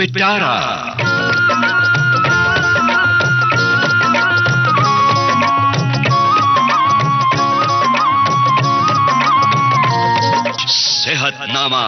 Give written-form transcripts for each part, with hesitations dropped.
पिटारा। सेहतनामा।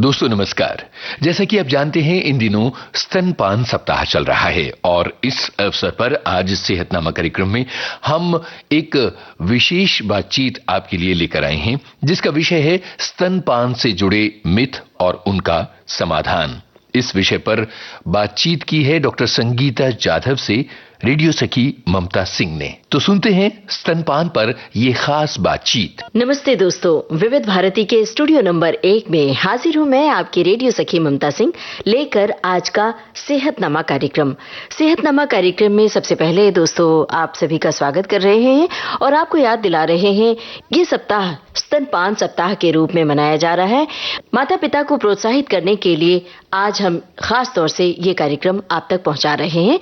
दोस्तों नमस्कार। जैसा कि आप जानते हैं इन दिनों स्तनपान सप्ताह चल रहा है और इस अवसर पर आज सेहतनामा कार्यक्रम में हम एक विशेष बातचीत आपके लिए लेकर आए हैं जिसका विषय है स्तनपान से जुड़े मिथ और उनका समाधान। इस विषय पर बातचीत की है डॉक्टर संगीता जाधव से रेडियो सखी ममता सिंह ने। तो सुनते हैं स्तनपान पर ये खास बातचीत। नमस्ते दोस्तों, विविध भारती के स्टूडियो नंबर 1 में हाजिर हूं मैं आपकी रेडियो सखी ममता सिंह लेकर आज का सेहतनामा कार्यक्रम। सेहतनामा कार्यक्रम में सबसे पहले दोस्तों आप सभी का स्वागत कर रहे हैं और आपको याद दिला रहे हैं ये सप्ताह स्तनपान सप्ताह के रूप में मनाया जा रहा है। माता पिता को प्रोत्साहित करने के लिए आज हम खास तौर से ये कार्यक्रम आप तक पहुंचा रहे हैं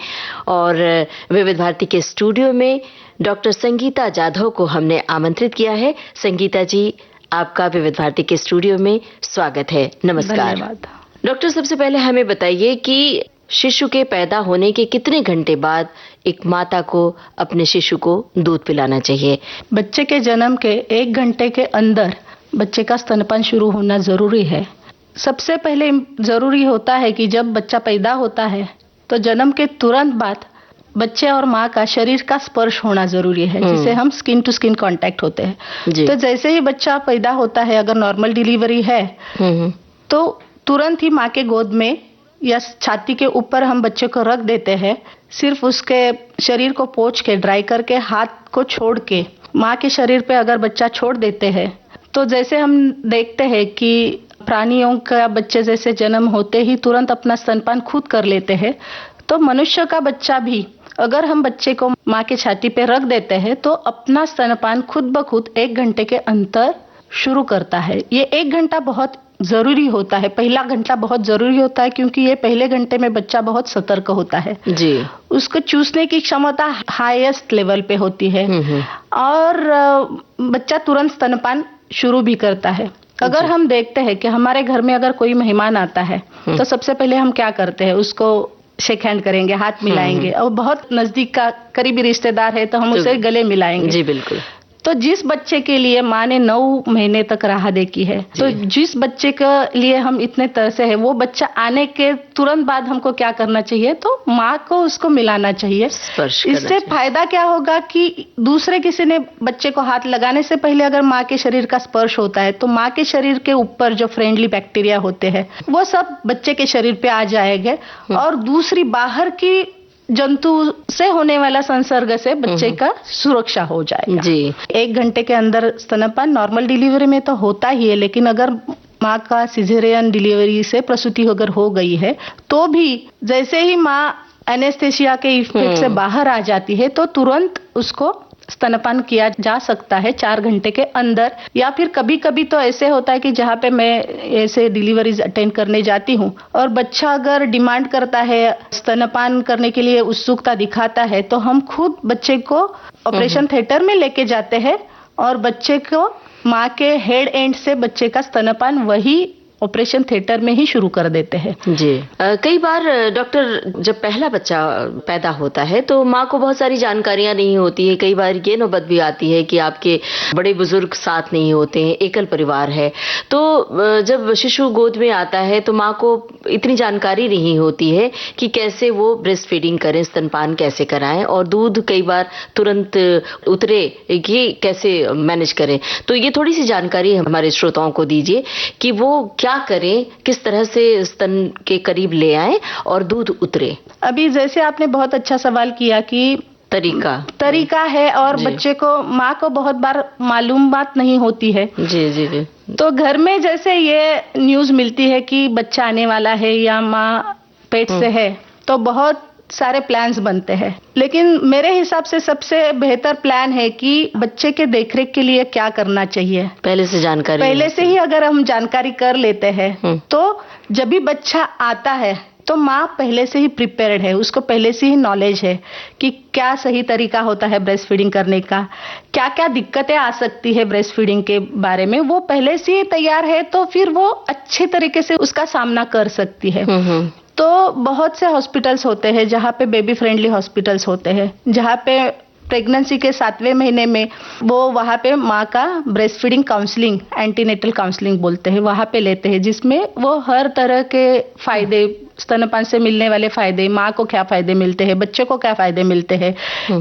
और विविध भारती के स्टूडियो में डॉक्टर संगीता जाधव को हमने आमंत्रित किया है। संगीता जी, आपका विविध भारती के स्टूडियो में स्वागत है। नमस्कार डॉक्टर। सबसे पहले हमें बताइए कि शिशु के पैदा होने के कितने घंटे बाद एक माता को अपने शिशु को दूध पिलाना चाहिए? बच्चे के जन्म के 1 घंटे के अंदर बच्चे का स्तनपान शुरू होना जरूरी है। सबसे पहले जरूरी होता है कि जब बच्चा पैदा होता है तो जन्म के तुरंत बाद बच्चे और माँ का शरीर का स्पर्श होना जरूरी है, जिसे हम स्किन टू स्किन कांटेक्ट होते हैं। तो जैसे ही बच्चा पैदा होता है, अगर नॉर्मल डिलीवरी है तो तुरंत ही माँ के गोद में या छाती के ऊपर हम बच्चे को रख देते हैं। सिर्फ उसके शरीर को पोंछ के ड्राई करके हाथ को छोड़ के माँ के शरीर पे अगर बच्चा छोड़ देते हैं तो जैसे हम देखते हैं कि प्राणियों का बच्चे जैसे जन्म होते ही तुरंत अपना स्तनपान खुद कर लेते हैं, तो मनुष्य का बच्चा भी अगर हम बच्चे को माँ के छाती पे रख देते हैं तो अपना स्तनपान खुद ब खुद 1 घंटे के अंतर शुरू करता है। ये 1 घंटा बहुत जरूरी होता है, पहला घंटा बहुत जरूरी होता है क्योंकि ये पहले घंटे में बच्चा बहुत सतर्क होता है जी। उसको चूसने की क्षमता हाईएस्ट लेवल पे होती है और बच्चा तुरंत स्तनपान शुरू भी करता है। अगर हम देखते हैं कि हमारे घर में अगर कोई मेहमान आता है तो सबसे पहले हम क्या करते हैं, उसको शेक हैंड करेंगे, हाथ मिलाएंगे और बहुत नजदीक का करीबी रिश्तेदार है तो हम उसे गले मिलाएंगे। जी बिल्कुल। तो जिस बच्चे के लिए माँ ने 9 महीने तक राह देखी है, तो जिस बच्चे के लिए हम इतने तरह से है, वो बच्चा आने के तुरंत बाद हमको क्या करना चाहिए, तो माँ को उसको मिलाना चाहिए। इससे फायदा क्या होगा कि दूसरे किसी ने बच्चे को हाथ लगाने से पहले अगर माँ के शरीर का स्पर्श होता है तो माँ के शरीर के ऊपर जो फ्रेंडली बैक्टीरिया होते हैं वो सब बच्चे के शरीर पे आ जाएंगे और दूसरी बाहर की जंतु से होने वाला संसर्ग से बच्चे का सुरक्षा हो जाएगा जी। 1 घंटे के अंदर स्तनपान नॉर्मल डिलीवरी में तो होता ही है, लेकिन अगर माँ का सिजेरियन डिलीवरी से प्रसूति अगर हो गई है तो भी जैसे ही माँ एनेस्थेसिया के इफेक्ट से बाहर आ जाती है तो तुरंत उसको स्तनपान किया जा सकता है 4 घंटे के अंदर। या फिर कभी कभी तो ऐसे होता है कि जहाँ पे मैं ऐसे डिलीवरीज अटेंड करने जाती हूँ और बच्चा अगर डिमांड करता है, स्तनपान करने के लिए उत्सुकता दिखाता है, तो हम खुद बच्चे को ऑपरेशन थिएटर में लेके जाते हैं और बच्चे को माँ के हेड एंड से बच्चे का स्तनपान वही ऑपरेशन थिएटर में ही शुरू कर देते हैं जी। कई बार डॉक्टर जब पहला बच्चा पैदा होता है तो माँ को बहुत सारी जानकारियां नहीं होती है। कई बार ये नौबत भी आती है कि आपके बड़े बुजुर्ग साथ नहीं होते हैं, एकल परिवार है, तो जब शिशु गोद में आता है तो माँ को इतनी जानकारी नहीं होती है कि कैसे वो ब्रेस्ट फीडिंग करें, स्तनपान कैसे कराएं और दूध कई बार तुरंत उतरे ये कैसे मैनेज करें। तो ये थोड़ी सी जानकारी हमारे श्रोताओं को दीजिए कि वो क्या करें, किस तरह से स्तन के करीब ले आएं और दूध उतरे। अभी जैसे आपने बहुत अच्छा सवाल किया कि तरीका है और बच्चे को, माँ को बहुत बार मालूम बात नहीं होती है। जी जी जी। तो घर में जैसे ये न्यूज़ मिलती है कि बच्चा आने वाला है या माँ पेट से है, तो बहुत सारे प्लान्स बनते हैं, लेकिन मेरे हिसाब से सबसे बेहतर प्लान है कि बच्चे के देखरेख के लिए क्या करना चाहिए, पहले से ही अगर हम जानकारी कर लेते हैं तो जब भी बच्चा आता है तो माँ पहले से ही प्रिपेयर्ड है, उसको पहले से ही नॉलेज है कि क्या सही तरीका होता है ब्रेस्ट फीडिंग करने का, क्या क्या दिक्कतें आ सकती है ब्रेस्ट फीडिंग के बारे में, वो पहले से ही तैयार है, तो फिर वो अच्छे तरीके से उसका सामना कर सकती है। तो बहुत से हॉस्पिटल्स होते हैं जहाँ पे बेबी फ्रेंडली हॉस्पिटल्स होते हैं, जहाँ पे प्रेगनेंसी के 7वें महीने में वो वहाँ पे माँ का breast feeding counselling, antenatal counselling बोलते हैं, वहाँ पे लेते हैं, जिसमें वो हर तरह के फायदे, स्तनपान से मिलने वाले फायदे, माँ को क्या फायदे मिलते हैं, बच्चे को क्या फायदे मिलते हैं,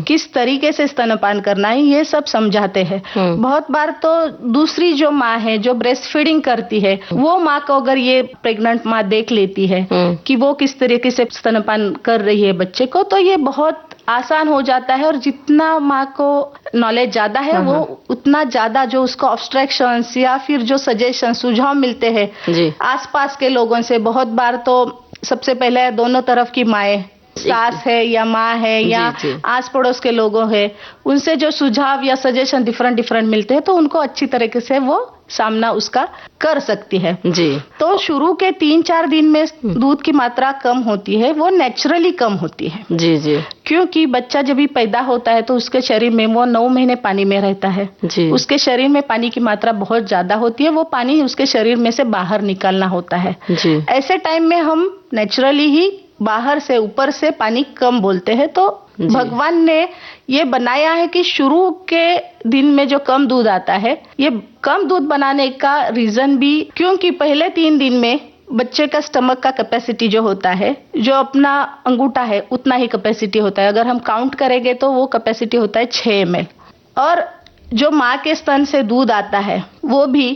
किस तरीके से स्तनपान करना है, ये सब समझाते हैं। बहुत बार तो दूसरी जो माँ है जो ब्रेस्ट फीडिंग करती है, वो माँ को अगर ये प्रेग्नेंट माँ देख लेती है कि वो किस तरीके से स्तनपान कर रही है बच्चे को, तो ये बहुत आसान हो जाता है। और जितना माँ को नॉलेज ज्यादा है वो उतना ज्यादा जो उसको ऑब्स्ट्रक्शंस या फिर जो सजेशन, सुझाव मिलते हैं आसपास के लोगों से, बहुत बार तो सबसे पहले दोनों तरफ की माएँ, सास है या माँ है या आस पड़ोस के लोगों है, उनसे जो सुझाव या सजेशन डिफरेंट मिलते हैं, तो उनको अच्छी तरीके से वो सामना उसका कर सकती है। जी। तो शुरू के 3-4 दिन में दूध की मात्रा कम होती है, वो नेचुरली कम होती है। जी जी। क्योंकि बच्चा जब भी पैदा होता है तो उसके शरीर में वो 9 महीने पानी में रहता है। जी। उसके शरीर में पानी की मात्रा बहुत ज्यादा होती है, वो पानी उसके शरीर में से बाहर निकालना होता है। जी। ऐसे टाइम में हम नेचुरली ही बाहर से, ऊपर से पानी कम बोलते हैं। तो भगवान ने ये बनाया है कि शुरू के दिन में जो कम दूध आता है, ये कम दूध बनाने का रीजन भी क्योंकि पहले 3 दिन में बच्चे का स्टमक का कैपेसिटी जो होता है, जो अपना अंगूठा है उतना ही कैपेसिटी होता है। अगर हम काउंट करेंगे तो वो कैपेसिटी होता है 6 ml। और जो माँ के स्तन से दूध आता है वो भी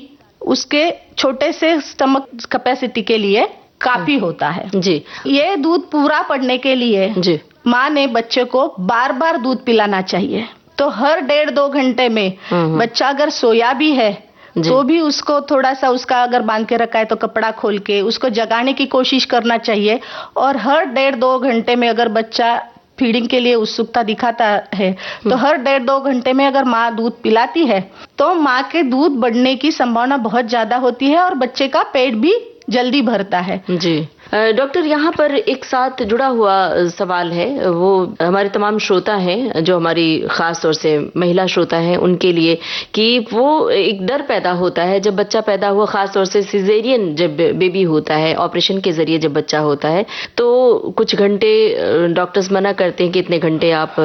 उसके छोटे से स्टमक कैपेसिटी के लिए काफी होता है। जी। ये दूध पूरा पड़ने के लिए जी माँ ने बच्चे को बार बार दूध पिलाना चाहिए। तो हर 1.5-2 घंटे में बच्चा अगर सोया भी है तो भी उसको थोड़ा सा, उसका अगर बांध के रखा है तो कपड़ा खोल के उसको जगाने की कोशिश करना चाहिए। और हर 1.5-2 घंटे में अगर बच्चा फीडिंग के लिए उत्सुकता दिखाता है तो हर 1.5-2 घंटे में अगर माँ दूध पिलाती है तो माँ के दूध बढ़ने की संभावना बहुत ज्यादा होती है और बच्चे का पेट भी जल्दी भरता है। जी। डॉक्टर, यहाँ पर एक साथ जुड़ा हुआ सवाल है, वो हमारे तमाम श्रोता हैं जो हमारी खास तौर से महिला श्रोता हैं उनके लिए, कि वो एक डर पैदा होता है जब बच्चा पैदा हुआ, खास तौर से सिजेरियन जब बेबी होता है, ऑपरेशन के जरिए जब बच्चा होता है, तो कुछ घंटे डॉक्टर्स मना करते हैं कि इतने घंटे आप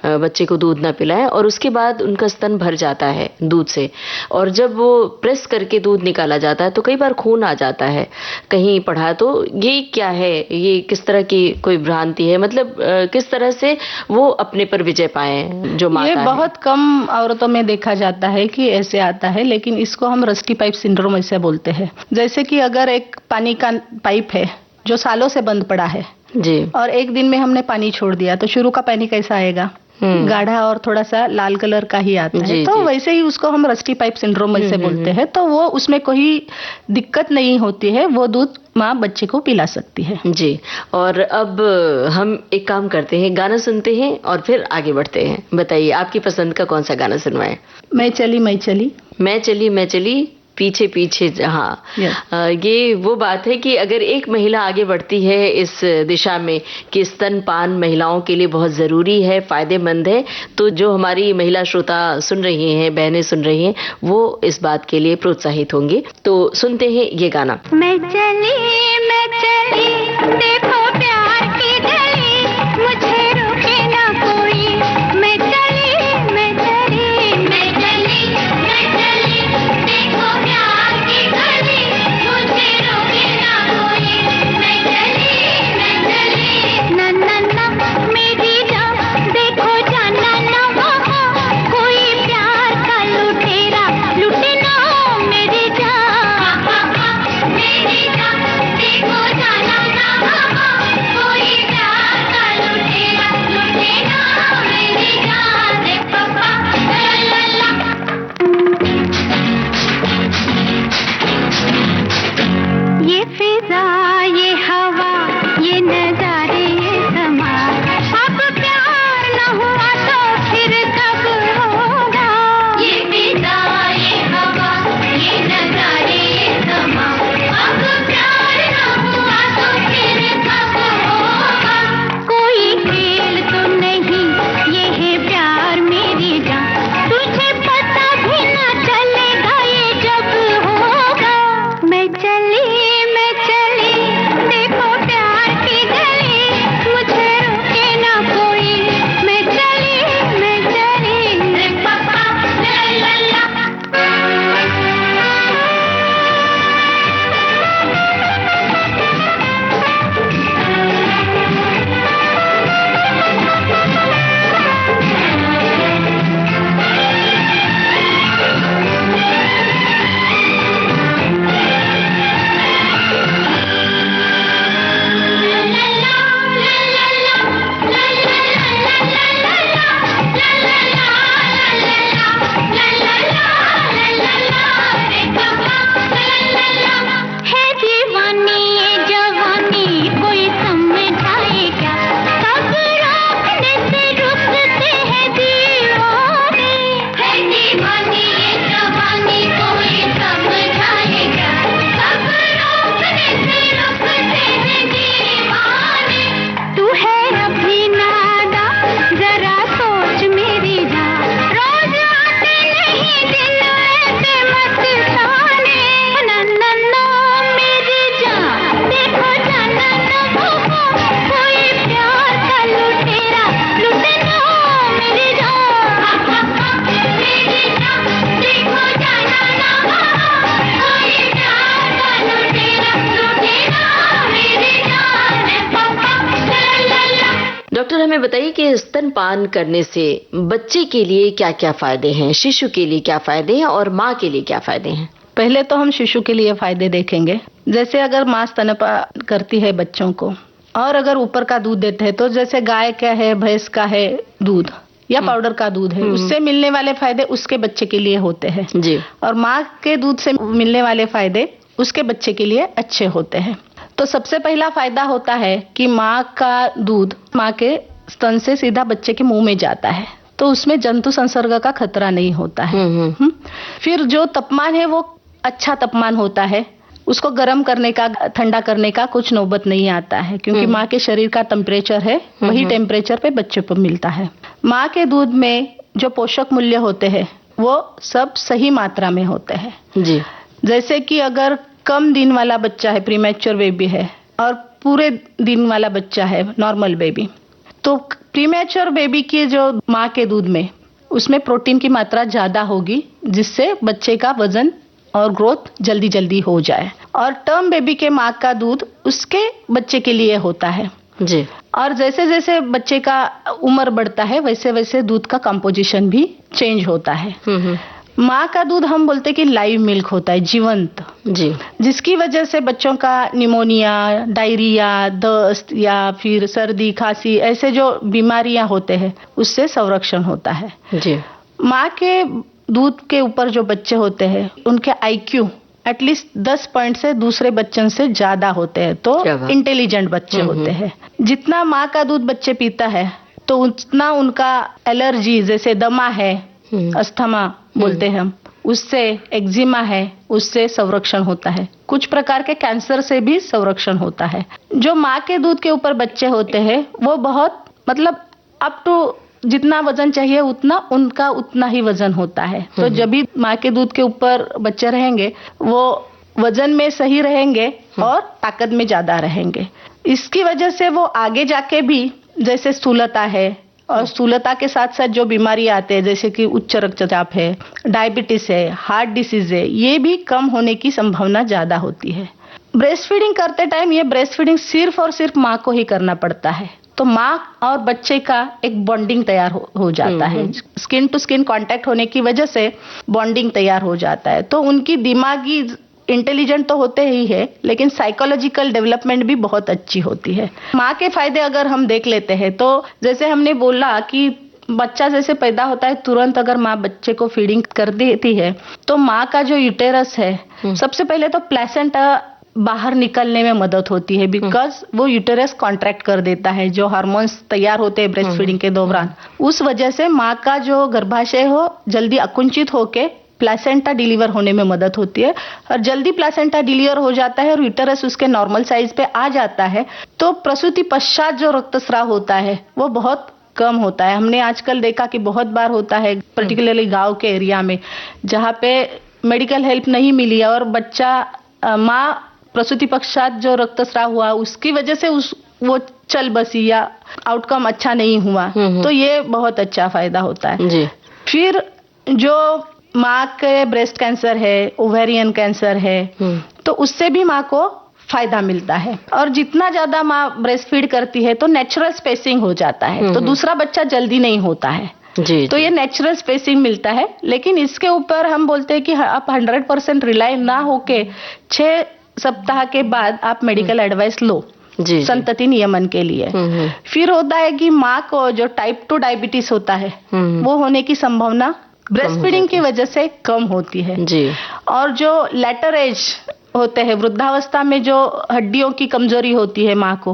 बच्चे को दूध ना पिलाएं, और उसके बाद उनका स्तन भर जाता है दूध से, और जब वो प्रेस करके दूध निकाला जाता है तो कई बार खून आ जाता है। कहीं पढ़ा तो ये क्या है, ये किस तरह की कोई भ्रांति है, मतलब किस तरह से वो अपने पर विजय पाए जो माता है? ये बहुत कम औरतों में देखा जाता है कि ऐसे आता है, लेकिन इसको हम रस्टी पाइप सिंड्रोम ऐसे बोलते हैं। जैसे कि अगर एक पानी का पाइप है जो सालों से बंद पड़ा है जी, और एक दिन में हमने पानी छोड़ दिया तो शुरू का पानी कैसा आएगा? गाढ़ा और थोड़ा सा लाल कलर का ही आता है। तो वैसे ही उसको हम रस्टी पाइप सिंड्रोम से बोलते हैं। तो वो उसमें कोई दिक्कत नहीं होती है, वो दूध माँ बच्चे को पिला सकती है। जी। और अब हम एक काम करते हैं, गाना सुनते हैं और फिर आगे बढ़ते हैं। बताइए आपकी पसंद का कौन सा गाना सुनवाएं? मैं चली मैं चली, मैं चली मैं चली, पीछे पीछे जहाँ। ये वो बात है कि अगर एक महिला आगे बढ़ती है इस दिशा में कि स्तनपान महिलाओं के लिए बहुत ज़रूरी है, फ़ायदेमंद है, तो जो हमारी महिला श्रोता सुन रही हैं, बहनें सुन रही हैं, वो इस बात के लिए प्रोत्साहित होंगे। तो सुनते हैं ये गाना। मैं चली देखो प्यार की गली, मुझे रोके ना कोई। मैं चली मैं चली मैं चली मैं चली, देखो प्यार की गली, मुझे रोके ना कोई। मैं चली ना ना ना मेरी जान, देखो जाना ना वहाँ कोई प्यार का लुटेरा लुटे ना मेरी जान। मेरी जान देखो जाना ना वहाँ हमें बताइए कि स्तनपान करने से बच्चे के लिए क्या-क्या फायदे हैं, शिशु के लिए क्या फायदे हैं और माँ के लिए क्या फायदे हैं? पहले तो हम शिशु के लिए फायदे देखेंगे। जैसे अगर माँ स्तनपान करती है बच्चों को और अगर ऊपर का दूध देते हैं, तो जैसे गाय का है, भैंस का है दूध या पाउडर का दूध है, उससे मिलने वाले फायदे उसके बच्चे के लिए होते हैं जी। और माँ के दूध से मिलने वाले फायदे उसके बच्चे के लिए अच्छे होते हैं। तो सबसे पहला फायदा होता है कि माँ का दूध माँ के स्तन से सीधा बच्चे के मुंह में जाता है, तो उसमें जंतु संसर्ग का खतरा नहीं होता है। फिर जो तापमान है वो अच्छा तापमान होता है, उसको गर्म करने का, ठंडा करने का कुछ नौबत नहीं आता है, क्योंकि माँ के शरीर का टेम्परेचर है वही टेम्परेचर पे बच्चे को मिलता है। माँ के दूध में जो पोषक मूल्य होते हैं वो सब सही मात्रा में होते हैं जी। जैसे कि अगर कम दिन वाला बच्चा है, प्रीमैच्योर बेबी है, और पूरे दिन वाला बच्चा है, नॉर्मल बेबी, तो प्रीमैच्योर बेबी की जो माँ के दूध में उसमें प्रोटीन की मात्रा ज्यादा होगी, जिससे बच्चे का वजन और ग्रोथ जल्दी जल्दी हो जाए। और टर्म बेबी के माँ का दूध उसके बच्चे के लिए होता है जी। और जैसे जैसे बच्चे का उम्र बढ़ता है वैसे वैसे दूध का कंपोजिशन भी चेंज होता है। माँ का दूध हम बोलते हैं कि लाइव मिल्क होता है, जीवंत जी। जिसकी वजह से बच्चों का निमोनिया, डायरिया, दस्त या फिर सर्दी खांसी ऐसे जो बीमारियां होते हैं उससे संरक्षण होता है जी। माँ के दूध के ऊपर जो बच्चे होते हैं उनके IQ एटलीस्ट 10 पॉइंट से दूसरे बच्चों से ज्यादा होते हैं, तो इंटेलिजेंट बच्चे होते हैं। जितना माँ का दूध बच्चे पीता है तो उतना उनका एलर्जी, जैसे दमा है, अस्थमा बोलते हैं हम, उससे एक्जिमा है, उससे संरक्षण होता है। कुछ प्रकार के कैंसर से भी संरक्षण होता है। जो माँ के दूध के ऊपर बच्चे होते हैं वो बहुत मतलब अप टू जितना वजन चाहिए उनका उतना ही वजन होता है। तो जब भी माँ के दूध के ऊपर बच्चे रहेंगे वो वजन में सही रहेंगे और ताकत में ज्यादा रहेंगे। इसकी वजह से वो आगे जाके भी जैसे स्थूलता है और स्थूलता के साथ साथ जो बीमारी आते हैं जैसे कि उच्च रक्तचाप है, डायबिटीज है, हार्ट डिसीज है, ये भी कम होने की संभावना ज्यादा होती है। ब्रेस्ट फीडिंग करते टाइम ये ब्रेस्ट फीडिंग सिर्फ और सिर्फ माँ को ही करना पड़ता है, तो माँ और बच्चे का एक बॉन्डिंग तैयार हो जाता है। स्किन टू स्किन कांटेक्ट होने की वजह से बॉन्डिंग तैयार हो जाता है। तो उनकी दिमागी इंटेलिजेंट तो होते ही है, लेकिन साइकोलॉजिकल डेवलपमेंट भी बहुत अच्छी होती है। माँ के फायदे अगर हम देख लेते हैं तो जैसे हमने बोला कि बच्चा जैसे पैदा होता है तुरंत अगर माँ बच्चे को फीडिंग कर देती है तो माँ का जो यूटेरस है सबसे पहले तो प्लेसेंटा बाहर निकलने में मदद होती है, बिकॉज वो यूटेरस कॉन्ट्रैक्ट कर देता है। जो हार्मोन्स तैयार होते हैं ब्रेस्ट फीडिंग के दौरान, उस वजह से माँ का जो गर्भाशय हो जल्दी अकुंचित होके प्लेसेंटा डिलीवर होने में मदद होती है और जल्दी प्लेसेंटा डिलीवर हो जाता है और यूटेरस उसके नॉर्मल साइज पे आ जाता है, तो प्रसूति पश्चात जो रक्तस्राव होता है वो बहुत कम होता है। हमने आजकल देखा कि बहुत बार होता है, पर्टिकुलरली गांव के एरिया में जहाँ पे मेडिकल हेल्प नहीं मिली और बच्चा माँ प्रसूति पश्चात जो रक्तस्राव हुआ उसकी वजह से वो चल बसी या आउटकम अच्छा नहीं हुआ, तो ये बहुत अच्छा फायदा होता है जी। फिर जो माँ के ब्रेस्ट कैंसर है, ओवेरियन कैंसर है, तो उससे भी माँ को फायदा मिलता है। और जितना ज्यादा माँ ब्रेस्ट फीड करती है तो नेचुरल स्पेसिंग हो जाता है, तो दूसरा बच्चा जल्दी नहीं होता है जी। तो ये नेचुरल स्पेसिंग मिलता है। लेकिन इसके ऊपर हम बोलते हैं कि आप 100% रिलाई ना होके 6 सप्ताह के बाद आप मेडिकल एडवाइस लो जी, संतति नियमन के लिए। फिर होता है कि माँ को जो टाइप 2 डायबिटीज होता है वो होने की संभावना ब्रेस्ट फीडिंग की वजह से कम होती है जी। और जो लेटर एज होते हैं, वृद्धावस्था में जो हड्डियों की कमजोरी होती है माँ को,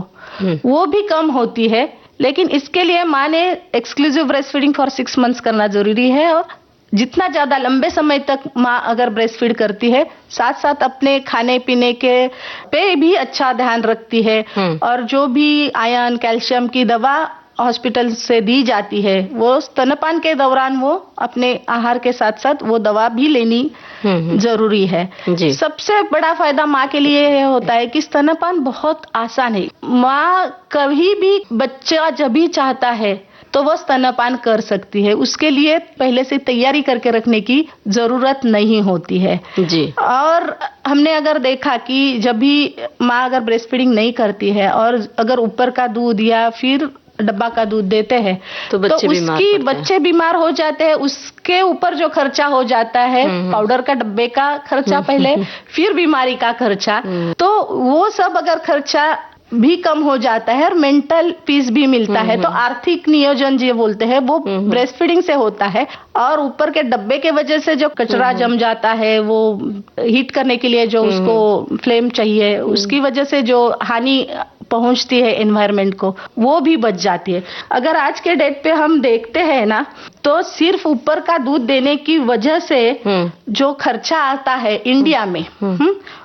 वो भी कम होती है। लेकिन इसके लिए माँ ने exclusive breast feeding for 6 months करना जरूरी है। और जितना ज्यादा लंबे समय तक माँ अगर ब्रेस्ट फीड करती है, साथ साथ अपने खाने पीने के पे भी अच्छा ध्यान रखती है और जो भी आयरन कैल्शियम की दवा हॉस्पिटल से दी जाती है वो स्तनपान के दौरान वो अपने आहार के साथ साथ वो दवा भी लेनी जरूरी है जी। सबसे बड़ा फायदा माँ के लिए यह होता है कि स्तनपान बहुत आसान है। माँ कभी भी बच्चा जब भी चाहता है तो वो स्तनपान कर सकती है, उसके लिए पहले से तैयारी करके रखने की जरूरत नहीं होती है जी। और हमने अगर देखा कि जब भी माँ अगर ब्रेस्ट फीडिंग नहीं करती है और अगर ऊपर का दूध या फिर डब्बा का दूध देते हैं तो बच्चे बीमार उसकी पड़ते हैं। बच्चे बीमार हो जाते हैं, उसके ऊपर जो खर्चा हो जाता है, पाउडर का डब्बे का खर्चा पहले, फिर बीमारी का खर्चा, तो वो सब अगर खर्चा भी कम हो जाता है और मेंटल पीस भी मिलता है, तो आर्थिक नियोजन जो बोलते हैं वो ब्रेस्ट फीडिंग से होता है। और ऊपर के डब्बे के वजह से जो कचरा जम जाता है, वो हीट करने के लिए जो उसको फ्लेम चाहिए, उसकी वजह से जो हानि पहुंचती है एनवायरनमेंट को, वो भी बच जाती है। अगर आज के डेट पे हम देखते हैं ना, तो सिर्फ ऊपर का दूध देने की वजह से जो खर्चा आता है इंडिया में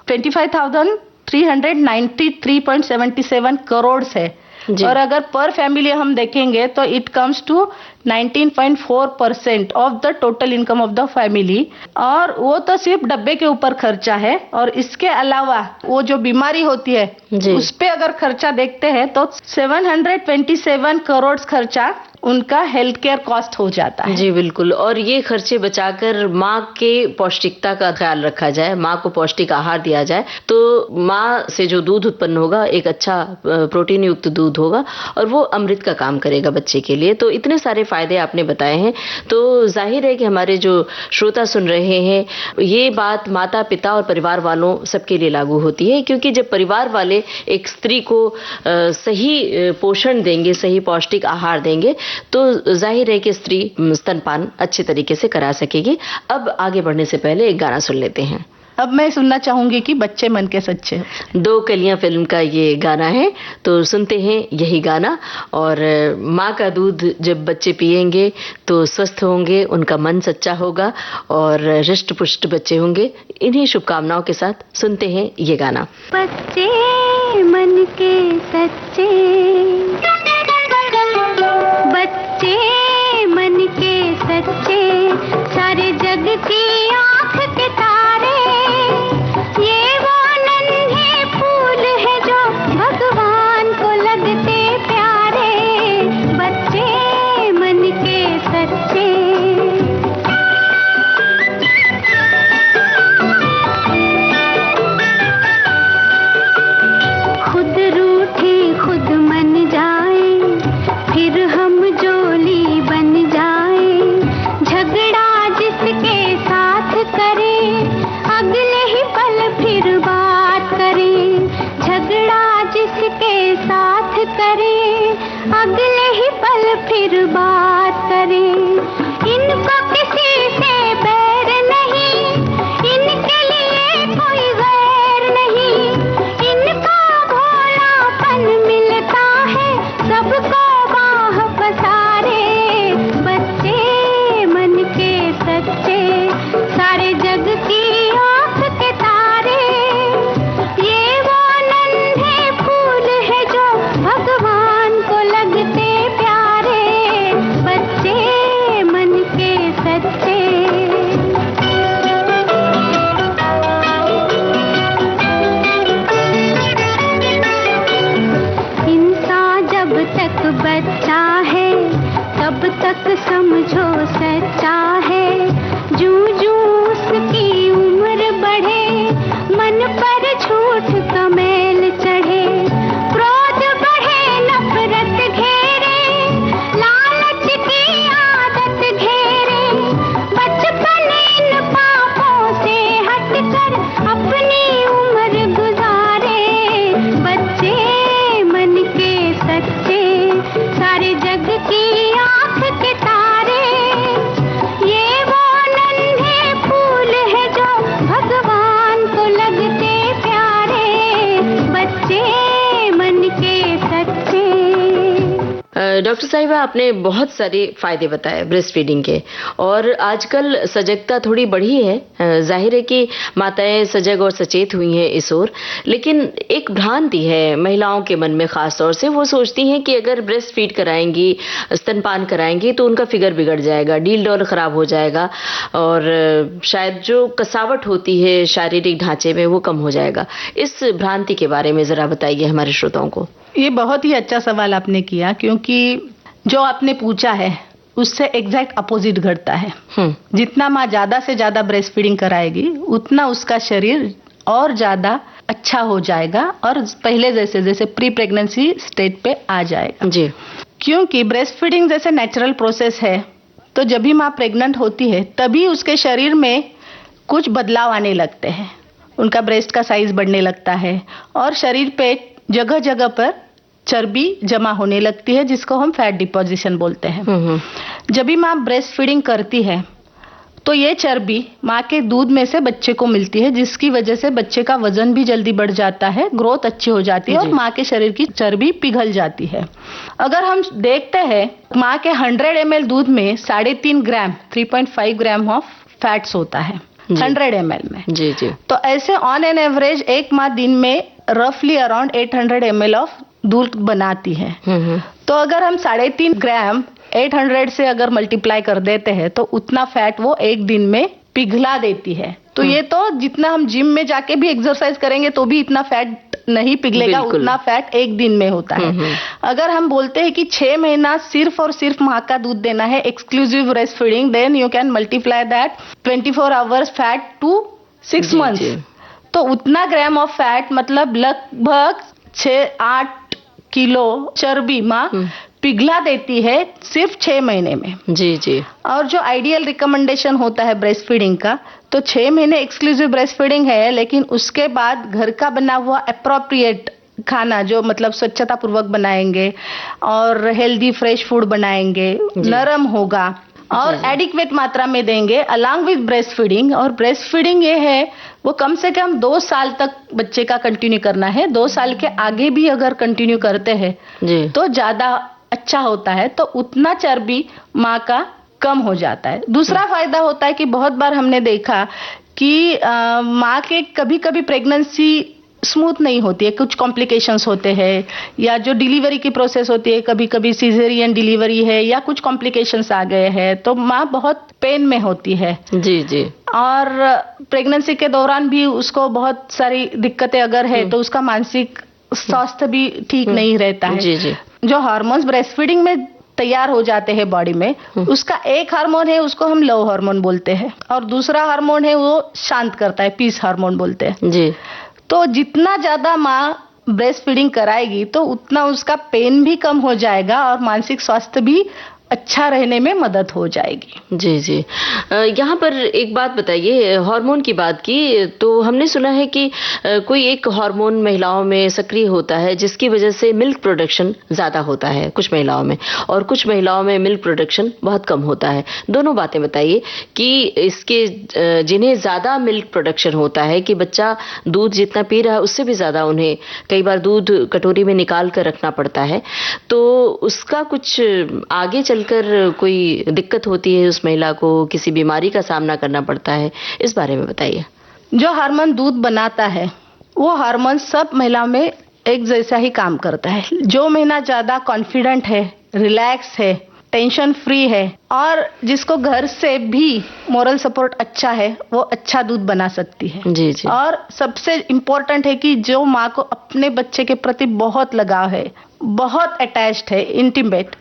25,393.77 करोड़ है। और अगर पर फैमिली हम देखेंगे तो it comes to 19.4% of the total income of the family. और वो तो सिर्फ डब्बे के ऊपर खर्चा है, और इसके अलावा वो जो बीमारी होती है उस पे अगर खर्चा देखते हैं तो 727 करोड़ खर्चा उनका हेल्थ केयर कॉस्ट हो जाता है। जी बिल्कुल। और ये खर्चे बचाकर माँ के पौष्टिकता का ख्याल रखा जाए, माँ को पौष्टिक आहार दिया जाए, तो माँ से जो दूध उत्पन्न होगा एक अच्छा प्रोटीन युक्त दूध होगा और वो अमृत का काम करेगा बच्चे के लिए। तो इतने सारे फायदे आपने बताए हैं, तो जाहिर है कि हमारे जो श्रोता सुन रहे हैं, ये बात माता पिता और परिवार वालों सबके लिए लागू होती है, क्योंकि जब परिवार वाले एक स्त्री को सही पोषण देंगे, सही पौष्टिक आहार देंगे, तो जाहिर है कि स्त्री स्तनपान अच्छे तरीके से करा सकेगी। अब आगे बढ़ने से पहले एक गाना सुन लेते हैं। अब मैं सुनना चाहूंगी कि बच्चे मन के सच्चे। दो कलियां फिल्म का ये गाना है, तो सुनते हैं यही गाना। और माँ का दूध जब बच्चे पिएंगे तो स्वस्थ होंगे, उनका मन सच्चा होगा और रिष्ट पुष्ट बच्चे होंगे। इन्हीं शुभकामनाओं के साथ सुनते हैं ये गाना। बच्चे मन के सच्चे, बच्चे मन के सच्चे, सारे जग की आँख के तारे, ये वो नन्हे फूल है जो भगवान को लगते प्यारे, बच्चे मन के सच्चे। खुद रूठे खुद मन जाए, फिर हम जोली बन जाए, झगड़ा जिसके साथ करे, अगले ही पल फिर बात करे, झगड़ा जिसके साथ करे, अगले ही पल फिर बात करे। इनको किसी से बैर नहीं, इनके लिए कोई गैर नहीं, इनका भोलापन मिलता है सबको बाह पसारे, बच्चे मन के सच्चे, सारे जग की आँख के तारे, ये वो नन्हे फूल है जो भगवान को लगते प्यारे, बच्चे मन के सच्चे। इंसान जब तक बच्चा है तब तक समझो सच्चा है, जूं जूं उसकी उम्र बढ़े, मन पर झूठ का मैल चढ़े, क्रोध बढ़े नफरत घेरे, लालच की आदत घेरे, बचपन इन पापों से हटकर अपनी उम्र गुजारे, बच्चे मन के सच्चे, सारे जग की आँख के तारे, ये वो नन्हे फूल है जो भगवान को लगते प्यारे, बच्चे मन के सच्चे। डॉक्टर साहिबा, आपने बहुत सारे फायदे बताए ब्रेस्ट फीडिंग के, और आजकल सजगता थोड़ी बढ़ी है। जाहिर है कि माताएं सजग और सचेत हुई हैं इस ओर, लेकिन एक भ्रांति है महिलाओं के मन में, खास तौर से वो सोचती हैं कि अगर ब्रेस्ट फीड कराएंगी, स्तनपान कराएंगी, तो उनका फिगर बिगड़ जाएगा, डील डॉल खराब हो जाएगा, और शायद जो कसावट होती है शारीरिक ढांचे में वो कम हो जाएगा। इस भ्रांति के बारे में जरा बताइए हमारे श्रोताओं को। ये बहुत ही अच्छा सवाल आपने किया, क्योंकि जो आपने पूछा है उससे एग्जैक्ट अपोजिट घटता है। जितना माँ ज्यादा से ज्यादा ब्रेस्ट फीडिंग कराएगी, उतना उसका शरीर और ज्यादा अच्छा हो जाएगा और पहले जैसे प्री प्रेगनेंसी स्टेट पे आ जाएगा। जी। क्योंकि ब्रेस्ट फीडिंग जैसे नेचुरल प्रोसेस है, तो जब भी माँ प्रेग्नेंट होती है तभी उसके शरीर में कुछ बदलाव आने लगते हैं। उनका ब्रेस्ट का साइज बढ़ने लगता है और शरीर पे जगह जगह पर चर्बी जमा होने लगती है, जिसको हम फैट डिपोजिशन बोलते हैं। जब भी माँ ब्रेस्ट फीडिंग करती है तो ये चर्बी माँ के दूध में से बच्चे को मिलती है, जिसकी वजह से बच्चे का वजन भी जल्दी बढ़ जाता है, ग्रोथ अच्छी हो जाती है और माँ के शरीर की चर्बी पिघल जाती है। अगर हम देखते हैं माँ के 100 ml दूध में 3.5 ग्राम 3.5 ग्राम ऑफ फैट्स होता है 100 ml में। जी जी। तो ऐसे ऑन एन एवरेज एक माँ दिन में रफली अराउंड 800 ml ऑफ दूध बनाती है। तो अगर हम 3.5 ग्राम 800 से अगर मल्टीप्लाई कर देते हैं तो उतना फैट वो एक दिन में पिघला देती है। तो ये तो जितना हम जिम में जाके भी एक्सरसाइज करेंगे तो भी इतना फैट नहीं पिघलेगा, उतना फैट एक दिन में होता है। अगर हम बोलते हैं कि 6 महीना सिर्फ और सिर्फ माँ का दूध देना है, exclusive breastfeeding, then you can multiply that 24 hours fat to 6 months. तो उतना ग्राम ऑफ फैट मतलब लगभग 6-8 किलो चर्बी माँ पिघला देती है सिर्फ 6 महीने में। जी जी। और जो आइडियल रिकमेंडेशन होता है ब्रेस्ट फीडिंग का, तो 6 महीने एक्सक्लूसिव ब्रेस्ट फीडिंग है, लेकिन उसके बाद घर का बना हुआ अप्रोप्रिएट खाना, जो मतलब स्वच्छता पूर्वक बनाएंगे और हेल्दी फ्रेश फूड बनाएंगे, नरम होगा और एडिक्वेट मात्रा में देंगे अलॉन्ग विद ब्रेस्ट फीडिंग। और ब्रेस्ट फीडिंग ये है वो कम से कम 2 साल तक बच्चे का कंटिन्यू करना है। 2 साल के आगे भी अगर कंटिन्यू करते हैं तो ज्यादा अच्छा होता है, तो उतना चर्बी माँ का कम हो जाता है। दूसरा फायदा होता है कि बहुत बार हमने देखा कि माँ के कभी कभी प्रेगनेंसी स्मूथ नहीं होती है, कुछ कॉम्प्लिकेशंस होते हैं, या जो डिलीवरी की प्रोसेस होती है, कभी कभी सिजेरियन डिलीवरी है या कुछ कॉम्प्लिकेशंस आ गए हैं, तो माँ बहुत पेन में होती है। जी जी। और प्रेगनेंसी के दौरान भी उसको बहुत सारी दिक्कतें अगर है तो उसका मानसिक स्वास्थ्य भी ठीक नहीं रहता है। जी जी। जो हार्मोन्स ब्रेस्ट फीडिंग में तैयार हो जाते हैं बॉडी में, उसका एक हार्मोन है उसको हम लव हार्मोन बोलते हैं और दूसरा हार्मोन है वो शांत करता है, पीस हार्मोन बोलते हैं जी। तो जितना ज्यादा माँ ब्रेस्ट फीडिंग कराएगी तो उतना उसका पेन भी कम हो जाएगा और मानसिक स्वास्थ्य भी अच्छा रहने में मदद हो जाएगी। जी जी। यहाँ पर एक बात बताइए, हार्मोन की बात की तो हमने सुना है कि कोई एक हार्मोन महिलाओं में सक्रिय होता है जिसकी वजह से मिल्क प्रोडक्शन ज्यादा होता है कुछ महिलाओं में, और कुछ महिलाओं में मिल्क प्रोडक्शन बहुत कम होता है। दोनों बातें बताइए कि इसके जिन्हें ज्यादा मिल्क प्रोडक्शन होता है कि बच्चा दूध जितना पी रहा है उससे भी ज्यादा उन्हें कई बार दूध कटोरी में निकाल कर रखना पड़ता है, तो उसका कुछ आगे चलकर कोई दिक्कत होती है उस महिला को, किसी बीमारी का सामना करना पड़ता है, इस बारे में बताइए। जो हार्मोन दूध बनाता है वो हार्मोन सब महिलाओं में एक जैसा ही काम करता है। जो महिला ज्यादा कॉन्फिडेंट है, रिलैक्स है, टेंशन फ्री है और जिसको घर से भी मोरल सपोर्ट अच्छा है, वो अच्छा दूध बना सकती है। जी जी। और सबसे इम्पोर्टेंट है कि जो माँ को अपने बच्चे के प्रति बहुत लगाव है, बहुत अटैच्ड है, इंटीमेट,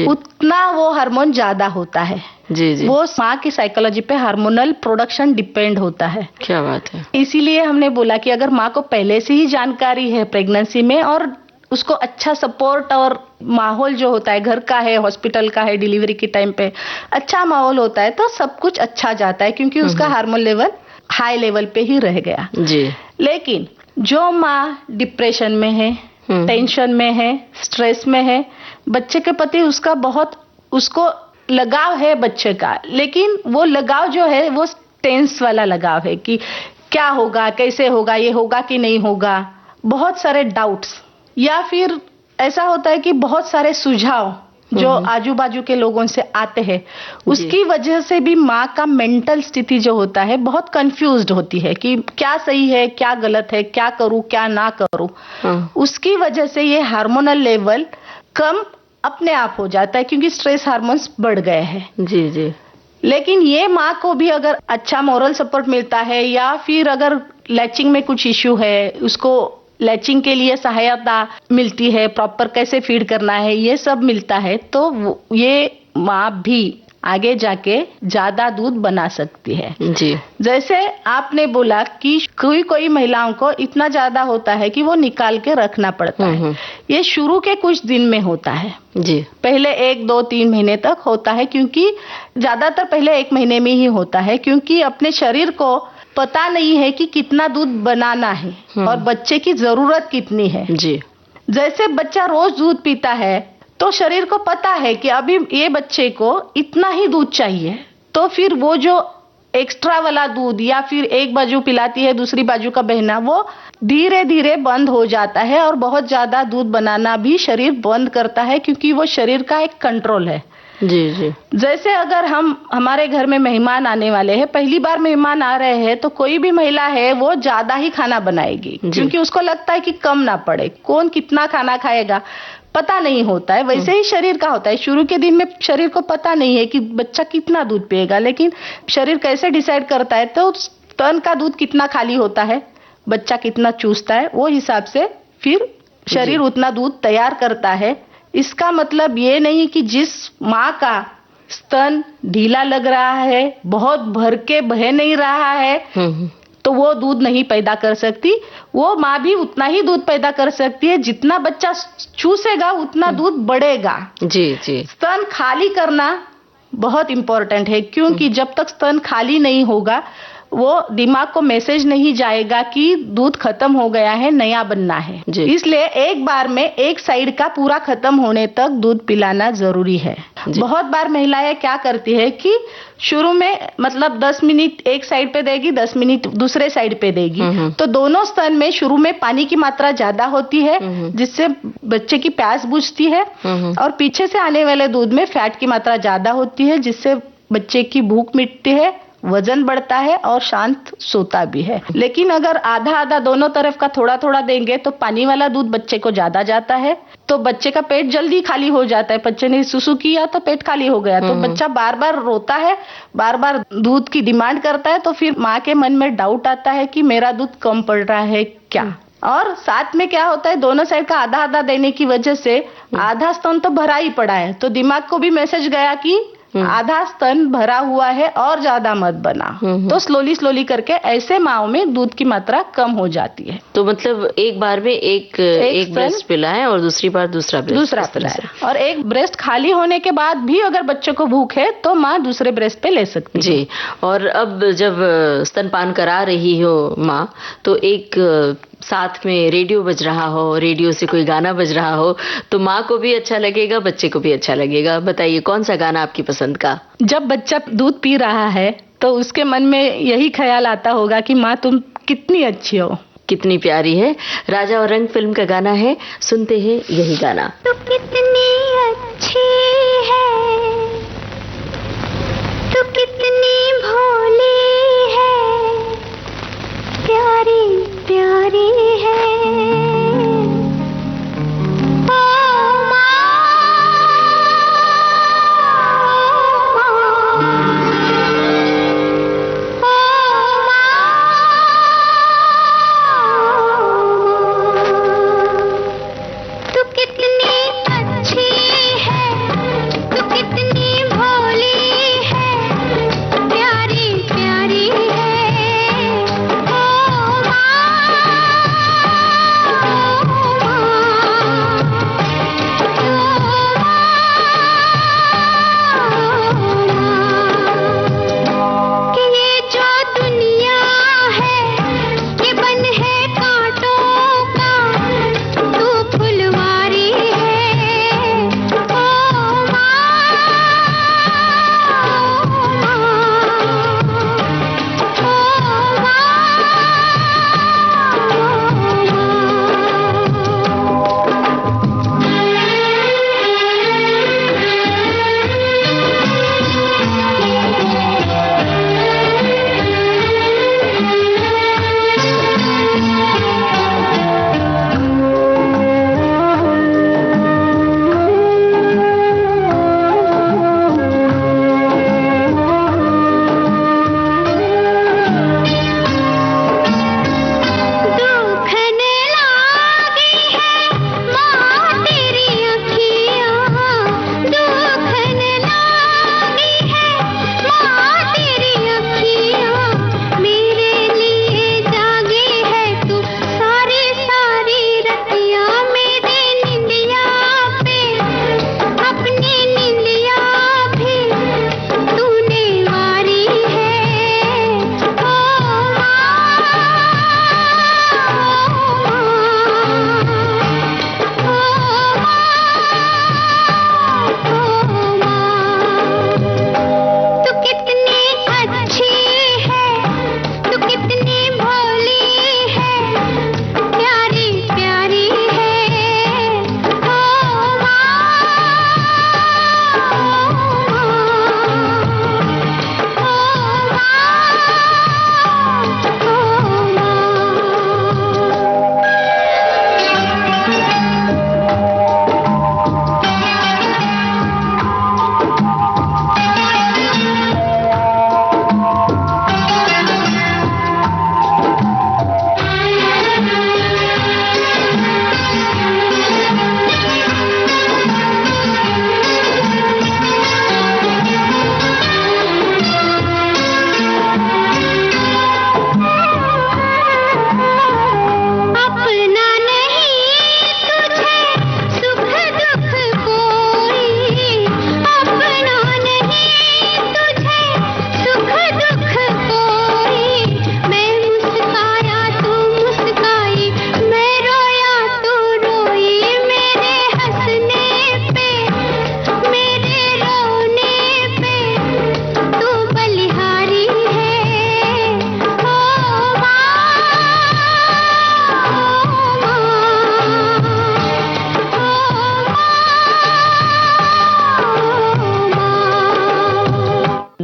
उतना वो हार्मोन ज्यादा होता है। जी जी। वो माँ की साइकोलॉजी पे हार्मोनल प्रोडक्शन डिपेंड होता है। क्या बात है। इसीलिए हमने बोला कि अगर माँ को पहले से ही जानकारी है प्रेगनेंसी में और उसको अच्छा सपोर्ट और माहौल जो होता है, घर का है, हॉस्पिटल का है, डिलीवरी के टाइम पे अच्छा माहौल होता है, तो सब कुछ अच्छा जाता है क्योंकि उसका हार्मोन लेवल हाई लेवल पे ही रह गया। जी। लेकिन जो माँ डिप्रेशन में है, टेंशन में है, स्ट्रेस में है, बच्चे के प्रति उसका बहुत उसको लगाव है बच्चे का, लेकिन वो लगाव जो है वो टेंस वाला लगाव है कि क्या होगा, कैसे होगा, ये होगा कि नहीं होगा, बहुत सारे डाउट्स, या फिर ऐसा होता है कि बहुत सारे सुझाव जो आजू बाजू के लोगों से आते हैं, उसकी वजह से भी माँ का मेंटल स्थिति जो होता है बहुत कंफ्यूज्ड होती है कि क्या सही है, क्या गलत है, क्या करूं, क्या ना करूं। उसकी वजह से ये हार्मोनल लेवल कम अपने आप हो जाता है क्योंकि स्ट्रेस हार्मोन्स बढ़ गए हैं। जी जी। लेकिन ये माँ को भी अगर अच्छा मोरल सपोर्ट मिलता है या फिर अगर लैचिंग में कुछ इश्यू है, उसको लैचिंग के लिए सहायता मिलती है, प्रॉपर कैसे फीड करना है, ये सब मिलता है, तो ये माँ भी आगे जाके ज्यादा दूध बना सकती है। जी। जैसे आपने बोला कि कोई कोई महिलाओं को इतना ज्यादा होता है कि वो निकाल के रखना पड़ता है। ये शुरू के कुछ दिन में होता है जी। पहले 1, 2, 3 महीने तक होता है, क्योंकि ज्यादातर पहले 1 महीने में ही होता है, क्योंकि अपने शरीर को पता नहीं है कि कितना दूध बनाना है और बच्चे की जरूरत कितनी है। जी। जैसे बच्चा रोज दूध पीता है तो शरीर को पता है कि अभी ये बच्चे को इतना ही दूध चाहिए, तो फिर वो जो एक्स्ट्रा वाला दूध या फिर एक बाजू पिलाती है दूसरी बाजू का बहना, वो धीरे धीरे बंद हो जाता है और बहुत ज्यादा दूध बनाना भी शरीर बंद करता है, क्योंकि वो शरीर का एक कंट्रोल है। जी जी। जैसे अगर हमारे घर में मेहमान आने वाले हैं, पहली बार मेहमान आ रहे हैं, तो कोई भी महिला है वो ज्यादा ही खाना बनाएगी, क्योंकि उसको लगता है कि कम ना पड़े। कौन कितना खाना खाएगा पता नहीं होता है। वैसे ही शरीर का होता है, शुरू के दिन में शरीर को पता नहीं है कि बच्चा कितना दूध पिएगा, लेकिन शरीर कैसे डिसाइड करता है, तो स्तन का दूध कितना खाली होता है, बच्चा कितना चूसता है, वो हिसाब से फिर शरीर उतना दूध तैयार करता है। इसका मतलब ये नहीं कि जिस माँ का स्तन ढीला लग रहा है, बहुत भर के बह नहीं रहा है, तो वो दूध नहीं पैदा कर सकती। वो माँ भी उतना ही दूध पैदा कर सकती है, जितना बच्चा चूसेगा उतना दूध बढ़ेगा। जी जी। स्तन खाली करना बहुत इंपॉर्टेंट है, क्योंकि जब तक स्तन खाली नहीं होगा वो दिमाग को मैसेज नहीं जाएगा कि दूध खत्म हो गया है, नया बनना है। इसलिए एक बार में एक साइड का पूरा खत्म होने तक दूध पिलाना जरूरी है। बहुत बार महिलाएं क्या करती है कि शुरू में मतलब 10 मिनट एक साइड पे देगी, 10 मिनट दूसरे साइड पे देगी, तो दोनों स्तन में शुरू में पानी की मात्रा ज्यादा होती है, जिससे बच्चे की प्यास बुझती है, और पीछे से आने वाले दूध में फैट की मात्रा ज्यादा होती है, जिससे बच्चे की भूख मिटती है, वजन बढ़ता है और शांत सोता भी है। लेकिन अगर आधा आधा दोनों तरफ का थोड़ा थोड़ा देंगे तो पानी वाला दूध बच्चे को ज्यादा जाता है, तो बच्चे का पेट जल्दी खाली हो जाता है। बच्चे ने सुसु किया तो पेट खाली हो गया, तो बच्चा बार बार रोता है, बार बार दूध की डिमांड करता है, तो फिर माँ के मन में डाउट आता है कि मेरा दूध कम पड़ रहा है क्या। और साथ में क्या होता है, दोनों साइड का आधा आधा देने की वजह से आधा स्तन तो भरा ही पड़ा है, तो दिमाग को भी मैसेज गया कि आधा स्तन भरा हुआ है और ज्यादा मत बना। तो स्लोली स्लोली करके ऐसे माओ में दूध की मात्रा कम हो जाती है। तो मतलब एक बार में एक ब्रेस्ट पिलाएं और दूसरी बार दूसरा पिलाएं। और एक ब्रेस्ट खाली होने के बाद भी अगर बच्चे को भूख है तो माँ दूसरे ब्रेस्ट पे ले सकती है। जी। और अब जब स्तनपान करा रही हो माँ, तो एक साथ में रेडियो बज रहा हो, रेडियो से कोई गाना बज रहा हो, तो माँ को भी अच्छा लगेगा, बच्चे को भी अच्छा लगेगा। बताइए कौन सा गाना आपकी पसंद का? जब बच्चा दूध पी रहा है तो उसके मन में यही ख्याल आता होगा कि माँ तुम कितनी अच्छी हो, कितनी प्यारी है। राजा और रंग फिल्म का गाना है, सुनते हैं यही गाना। तू कितनी अच्छी है, तू कितनी भोली है, प्यारी प्यारी है। तू कितनी अच्छी है, तू कितनी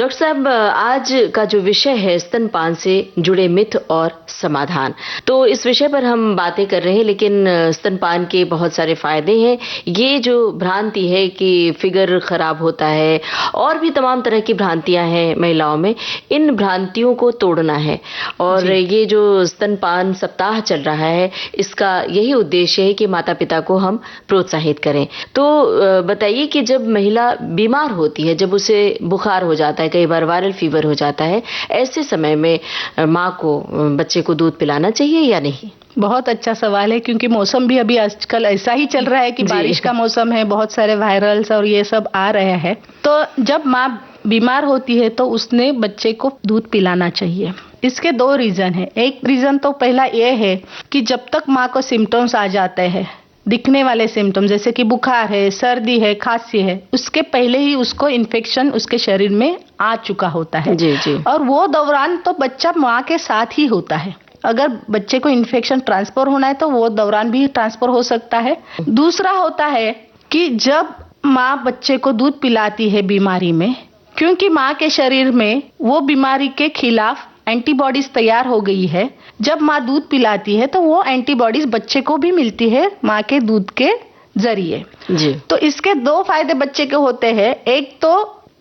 डॉक्टर साहब, आज का जो विषय है स्तनपान से जुड़े मिथ और समाधान, तो इस विषय पर हम बातें कर रहे हैं, लेकिन स्तनपान के बहुत सारे फायदे हैं। ये जो भ्रांति है कि फिगर खराब होता है और भी तमाम तरह की भ्रांतियां हैं महिलाओं में, इन भ्रांतियों को तोड़ना है। और ये जो स्तनपान सप्ताह चल रहा है, इसका यही उद्देश्य है कि माता पिता को हम प्रोत्साहित करें। तो बताइए कि जब महिला बीमार होती है, जब उसे बुखार हो जाता है, कई बार वायरल फीवर हो जाता है, ऐसे समय में माँ को बच्चे को दूध पिलाना चाहिए या नहीं? बहुत अच्छा सवाल है, क्योंकि मौसम भी अभी आजकल ऐसा ही चल रहा है कि बारिश का मौसम है, बहुत सारे वायरल्स और ये सब आ रहे हैं। तो जब माँ बीमार होती है तो उसने बच्चे को दूध पिलाना चाहिए। इसके 2 रीजन है। एक रीजन तो पहला ये है कि जब तक माँ को सिम्टम्स आ जाते हैं, दिखने वाले सिम्टम्स जैसे कि बुखार है, सर्दी है, खांसी है, उसके पहले ही उसको इन्फेक्शन उसके शरीर में आ चुका होता है। जी जी। और वो दौरान तो बच्चा माँ के साथ ही होता है। अगर बच्चे को इन्फेक्शन ट्रांसफर होना है तो वो दौरान भी ट्रांसफर हो सकता है। दूसरा होता है कि जब माँ बच्चे को दूध पिलाती है बीमारी में, क्योंकि माँ के शरीर में वो बीमारी के खिलाफ एंटीबॉडीज तैयार हो गई है, जब माँ दूध पिलाती है तो वो एंटीबॉडीज बच्चे को भी मिलती है माँ के दूध के जरिए जी। तो इसके 2 फायदे बच्चे के होते हैं। एक तो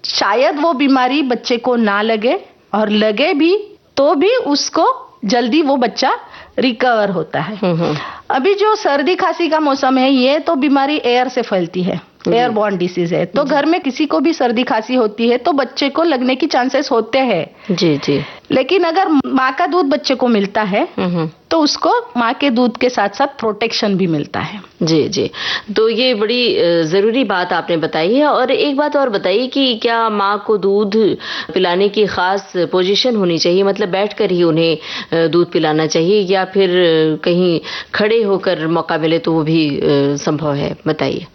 शायद वो बीमारी बच्चे को ना लगे, और लगे भी तो भी उसको जल्दी वो बच्चा रिकवर होता है। अभी जो सर्दी खांसी का मौसम है, ये तो बीमारी एयर से फैलती है, एयरबॉर्न डिसीज है। तो घर में किसी को भी सर्दी खांसी होती है तो बच्चे को लगने की चांसेस होते हैं। जी जी। लेकिन अगर माँ का दूध बच्चे को मिलता है तो उसको माँ के दूध के साथ साथ प्रोटेक्शन भी मिलता है। जी जी। तो ये बड़ी जरूरी बात आपने बताई है। और एक बात और बताइए कि क्या माँ को दूध पिलाने की खास पोजीशन होनी चाहिए, मतलब बैठकर ही उन्हें दूध पिलाना चाहिए, या फिर कहीं खड़े होकर मौका मिले तो वो भी संभव है? बताइए।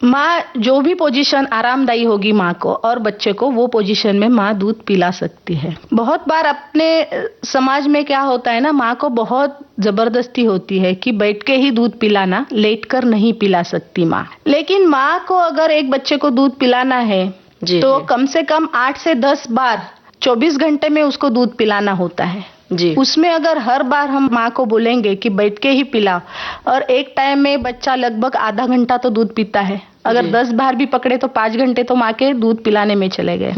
माँ जो भी पोजीशन आरामदायी होगी माँ को और बच्चे को, वो पोजीशन में माँ दूध पिला सकती है। बहुत बार अपने समाज में क्या होता है ना, माँ को बहुत जबरदस्ती होती है कि बैठ के ही दूध पिलाना, लेट कर नहीं पिला सकती माँ। लेकिन माँ को अगर एक बच्चे को दूध पिलाना है तो कम से कम 8 से 10 बार 24 घंटे में उसको दूध पिलाना होता है। जी। उसमें अगर हर बार हम माँ को बोलेंगे कि बैठ के ही पिलाओ, और एक टाइम में बच्चा लगभग आधा घंटा तो दूध पीता है, अगर 10 बार भी पकड़े तो 5 घंटे तो माँ के दूध पिलाने में चले गए।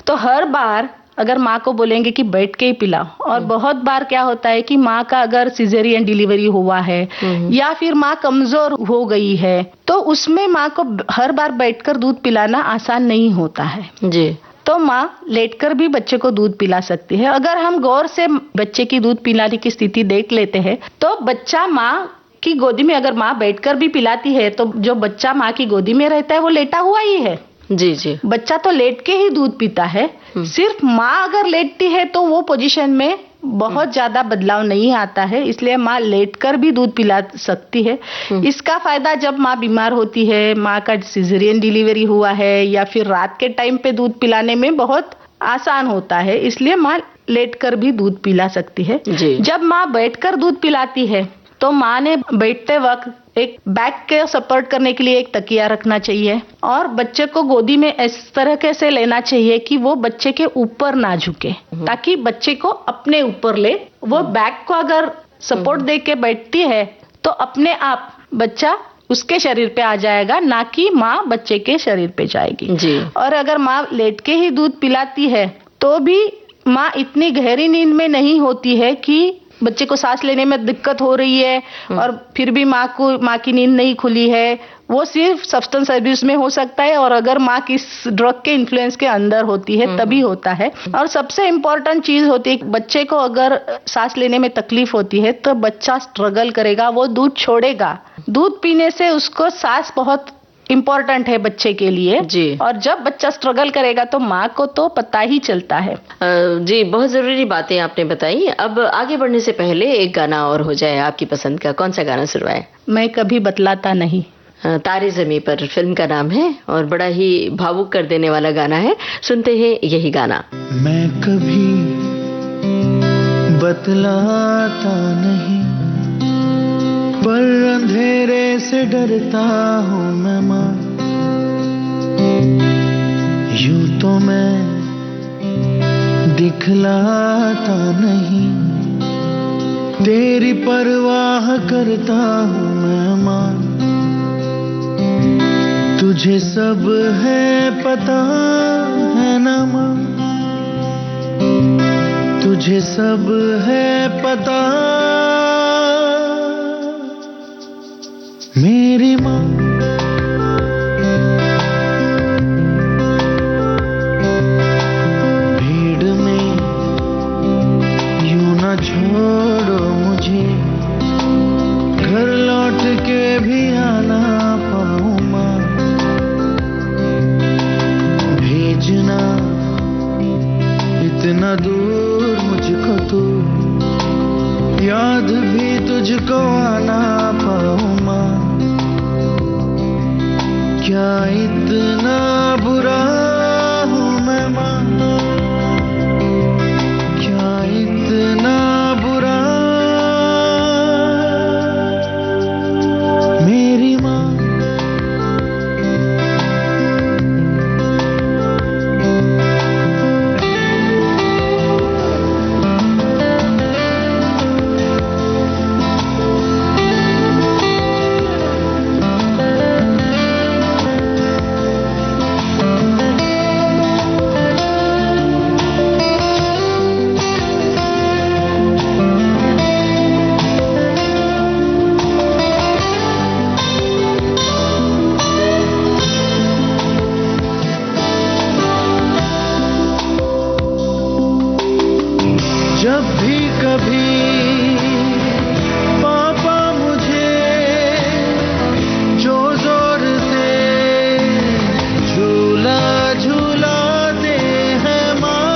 तो हर बार अगर माँ को बोलेंगे कि बैठ के ही पिलाओ, और बहुत बार क्या होता है कि माँ का अगर सिजेरियन डिलीवरी हुआ है या फिर माँ कमजोर हो गई है, तो उसमें माँ को हर बार बैठकर दूध पिलाना आसान नहीं होता है। जी। तो माँ लेटकर भी बच्चे को दूध पिला सकती है। अगर हम गौर से बच्चे की दूध पिलाने की स्थिति देख लेते हैं तो बच्चा माँ की गोदी में, अगर माँ बैठकर भी पिलाती है तो जो बच्चा माँ की गोदी में रहता है वो लेटा हुआ ही है। जी जी। बच्चा तो लेट के ही दूध पीता है। सिर्फ माँ अगर लेटती है तो वो पोजीशन में बहुत ज्यादा बदलाव नहीं आता है, इसलिए माँ लेटकर भी दूध पिला सकती है। इसका फायदा जब माँ बीमार होती है, माँ का सिजेरियन डिलीवरी हुआ है, या फिर रात के टाइम पे दूध पिलाने में बहुत आसान होता है, इसलिए माँ लेटकर भी दूध पिला सकती है। जब माँ बैठकर दूध पिलाती है तो माँ ने बैठते वक्त एक बैक के सपोर्ट करने के लिए एक तकिया रखना चाहिए, और बच्चे को गोदी में इस तरह से लेना चाहिए कि वो बच्चे के ऊपर ना झुके, ताकि बच्चे को अपने ऊपर ले। वो बैक को अगर सपोर्ट दे के बैठती है तो अपने आप बच्चा उसके शरीर पे आ जाएगा, ना कि माँ बच्चे के शरीर पे जाएगी। जी। और अगर माँ लेट के ही दूध पिलाती है तो भी माँ इतनी गहरी नींद में नहीं होती है कि बच्चे को सांस लेने में दिक्कत हो रही है और फिर भी माँ की नींद नहीं खुली है। वो सिर्फ सब्सटेंस अब्यूज में हो सकता है, और अगर माँ किस ड्रग के इन्फ्लुएंस के अंदर होती है तभी होता है। और सबसे इम्पोर्टेंट चीज होती है, बच्चे को अगर सांस लेने में तकलीफ होती है तो बच्चा स्ट्रगल करेगा, वो दूध छोड़ेगा। दूध पीने से उसको सांस बहुत इम्पोर्टेंट है बच्चे के लिए। जी। और जब बच्चा स्ट्रगल करेगा तो माँ को तो पता ही चलता है। जी, बहुत जरूरी बातें आपने बताई। अब आगे बढ़ने से पहले एक गाना और हो जाए आपकी पसंद का। कौन सा गाना सुनवाए? मैं कभी बतलाता नहीं, तारे ज़मीं पर फिल्म का नाम है, और बड़ा ही भावुक कर देने वाला गाना है। सुनते हैं यही गाना। मैं कभी बतलाता नहीं, पर अंधेरे से डरता हूँ मैं माँ। यूं तो मैं दिखलाता नहीं, तेरी परवाह करता हूँ मैं माँ। तुझे सब है पता है ना माँ, तुझे सब है पता मेरी माँ। भीड़ में यूं ना छोड़ो मुझे, घर लौट के भी आना पाऊं माँ। भेजना इतना दूर मुझको तू, याद भी तुझको आना पाऊं माँ। क्या इतना बुरा हूँ मैं माँ, क्या इतना बुरा मेरी माँ। जब भी कभी पापा मुझे जो जोर से झूला झूलाते हैं माँ,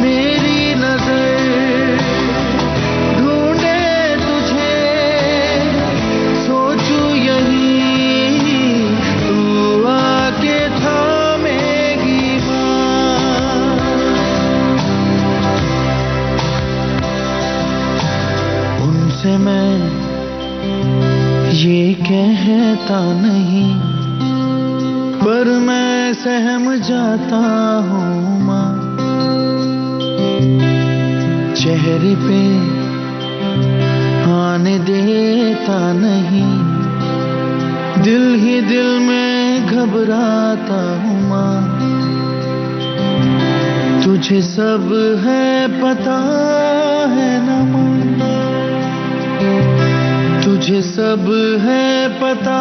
मेरी नजर ढूंढे तुझे, सोचूं यही तू आके थामेगी माँ। उनसे मैं ये कहता नहीं, पर मैं सहम जाता हूँ माँ। चेहरे पे आने देता नहीं, दिल ही दिल में घबराता हूँ माँ। तुझे सब है पता है ना माँ, तुझे सब है पता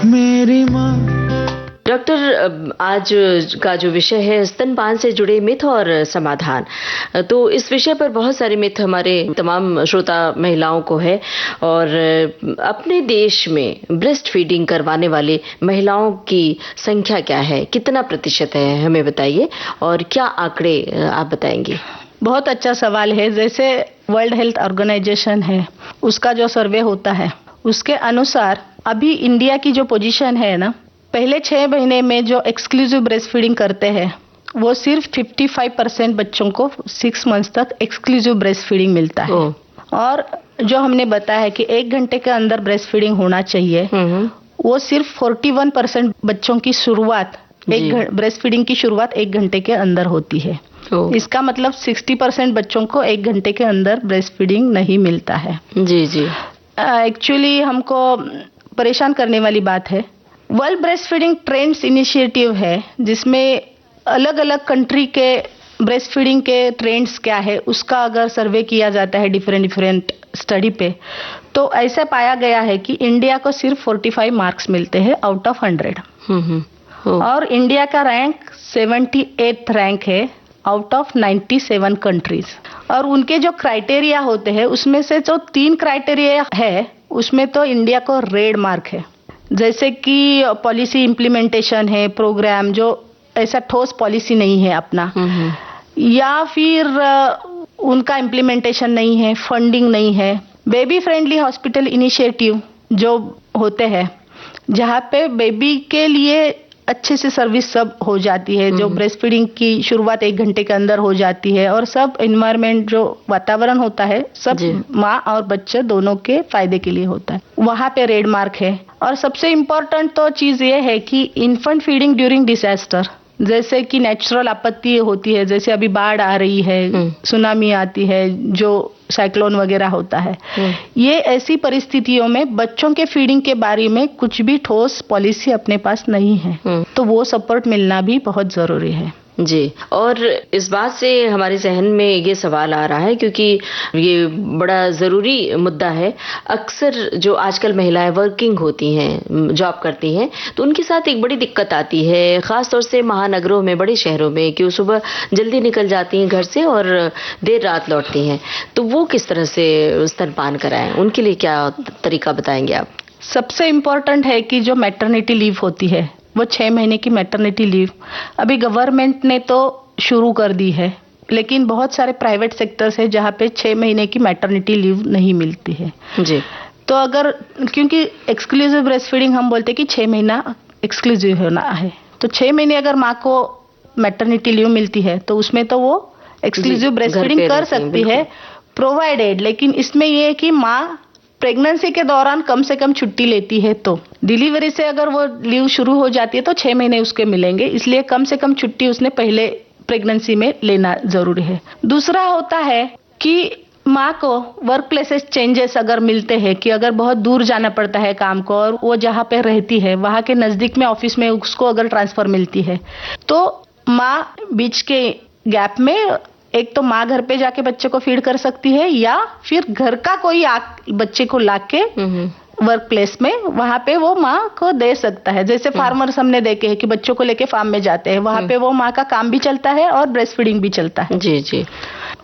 मेरी माँ। डॉक्टर, आज का जो विषय है स्तनपान से जुड़े मिथ और समाधान, तो इस विषय पर बहुत सारे मिथ हमारे तमाम श्रोता महिलाओं को है। और अपने देश में ब्रेस्ट फीडिंग करवाने वाले महिलाओं की संख्या क्या है, कितना प्रतिशत है, हमें बताइए, और क्या आंकड़े आप बताएंगे? बहुत अच्छा सवाल है। जैसे वर्ल्ड हेल्थ ऑर्गेनाइजेशन है, उसका जो सर्वे होता है, उसके अनुसार अभी इंडिया की जो पोजीशन है ना, पहले 6 महीने में जो एक्सक्लूसिव ब्रेस्ट फीडिंग करते हैं, वो सिर्फ 55% बच्चों को 6 मंथ्स तक एक्सक्लूसिव ब्रेस्ट फीडिंग मिलता है। और जो हमने बताया है कि 1 घंटे के अंदर ब्रेस्ट फीडिंग होना चाहिए, वो सिर्फ 41% बच्चों की शुरुआत ब्रेस्ट फीडिंग की शुरुआत 1 घंटे के अंदर होती है। इसका मतलब 60% बच्चों को 1 घंटे के अंदर ब्रेस्ट फीडिंग नहीं मिलता है। जी जी, एक्चुअली हमको परेशान करने वाली बात है। World breast feeding trends initiative है, जिसमें अलग अलग कंट्री के ब्रेस्ट फीडिंग के ट्रेंड्स क्या है उसका अगर सर्वे किया जाता है डिफरेंट स्टडी पे, तो ऐसा पाया गया है कि इंडिया को सिर्फ 45 मार्क्स मिलते हैं आउट ऑफ 100। और इंडिया का रैंक 78th रैंक है आउट ऑफ 97 कंट्रीज। और उनके जो क्राइटेरिया होते हैं, उसमें से जो 3 क्राइटेरिया है, उसमें तो इंडिया को रेड मार्क है। जैसे कि पॉलिसी इम्प्लीमेंटेशन है, प्रोग्राम जो ऐसा ठोस पॉलिसी नहीं है अपना, या फिर उनका इम्प्लीमेंटेशन नहीं है, फंडिंग नहीं है। बेबी फ्रेंडली हॉस्पिटल इनिशिएटिव जो होते हैं, जहाँ पे बेबी के लिए अच्छे से सर्विस सब हो जाती है, जो ब्रेस्ट फीडिंग की शुरुआत 1 घंटे के अंदर हो जाती है, और सब एनवायरनमेंट जो वातावरण होता है सब माँ और बच्चे दोनों के फायदे के लिए होता है। वहाँ पे रेड मार्क है। और सबसे इम्पोर्टेंट तो चीज ये है कि इन्फेंट फीडिंग ड्यूरिंग डिजास्टर, जैसे कि नेचुरल आपत्ति होती है, जैसे अभी बाढ़ आ रही है, सुनामी आती है, जो साइक्लोन वगैरह होता है, ये ऐसी परिस्थितियों में बच्चों के फीडिंग के बारे में कुछ भी ठोस पॉलिसी अपने पास नहीं है, तो वो सपोर्ट मिलना भी बहुत जरूरी है। जी, और इस बात से हमारे जहन में ये सवाल आ रहा है, क्योंकि ये बड़ा ज़रूरी मुद्दा है। अक्सर जो आजकल महिलाएं वर्किंग होती हैं, जॉब करती हैं, तो उनके साथ एक बड़ी दिक्कत आती है, ख़ास तौर से महानगरों में, बड़े शहरों में, कि वो सुबह जल्दी निकल जाती हैं घर से और देर रात लौटती हैं। तो वो किस तरह से स्तनपान कराएं, उनके लिए क्या तरीका बताएंगे आप? सबसे इम्पोर्टेंट है कि जो मैटरनिटी लीव होती है, वो 6 महीने की मैटरनिटी लीव अभी गवर्नमेंट ने तो शुरू कर दी है, लेकिन बहुत सारे प्राइवेट सेक्टर्स है जहाँ पे 6 महीने की मैटरनिटी लीव नहीं मिलती है। जी, तो अगर, क्योंकि एक्सक्लूसिव ब्रेस्ट फीडिंग हम बोलते हैं कि 6 महीना एक्सक्लूसिव होना है, तो 6 महीने अगर माँ को मैटरनिटी लीव मिलती है तो उसमें तो वो एक्सक्लूसिव ब्रेस्ट फीडिंग कर सकती है, प्रोवाइडेड। लेकिन इसमें ये है कि माँ प्रेगनेंसी के दौरान कम से कम छुट्टी लेती है, तो डिलीवरी से अगर वो लीव शुरू हो जाती है तो 6 महीने उसके मिलेंगे, इसलिए कम से कम छुट्टी उसने पहले प्रेगनेंसी में लेना जरूरी है। दूसरा होता है कि माँ को वर्क प्लेसेस चेंजेस अगर मिलते हैं, कि अगर बहुत दूर जाना पड़ता है काम को और वो जहाँ पे रहती है वहाँ के नजदीक में ऑफिस में उसको अगर ट्रांसफर मिलती है, तो माँ बीच के गैप में एक तो माँ घर पे जाके बच्चे को फीड कर सकती है, या फिर घर का कोई बच्चे को लाके वर्क प्लेस में वहाँ पे वो माँ को दे सकता है। जैसे फार्मर्स हमने देखे हैं कि बच्चों को लेके फार्म में जाते हैं, वहाँ पे वो माँ का काम भी चलता है और ब्रेस्ट फीडिंग भी चलता है। जी जी,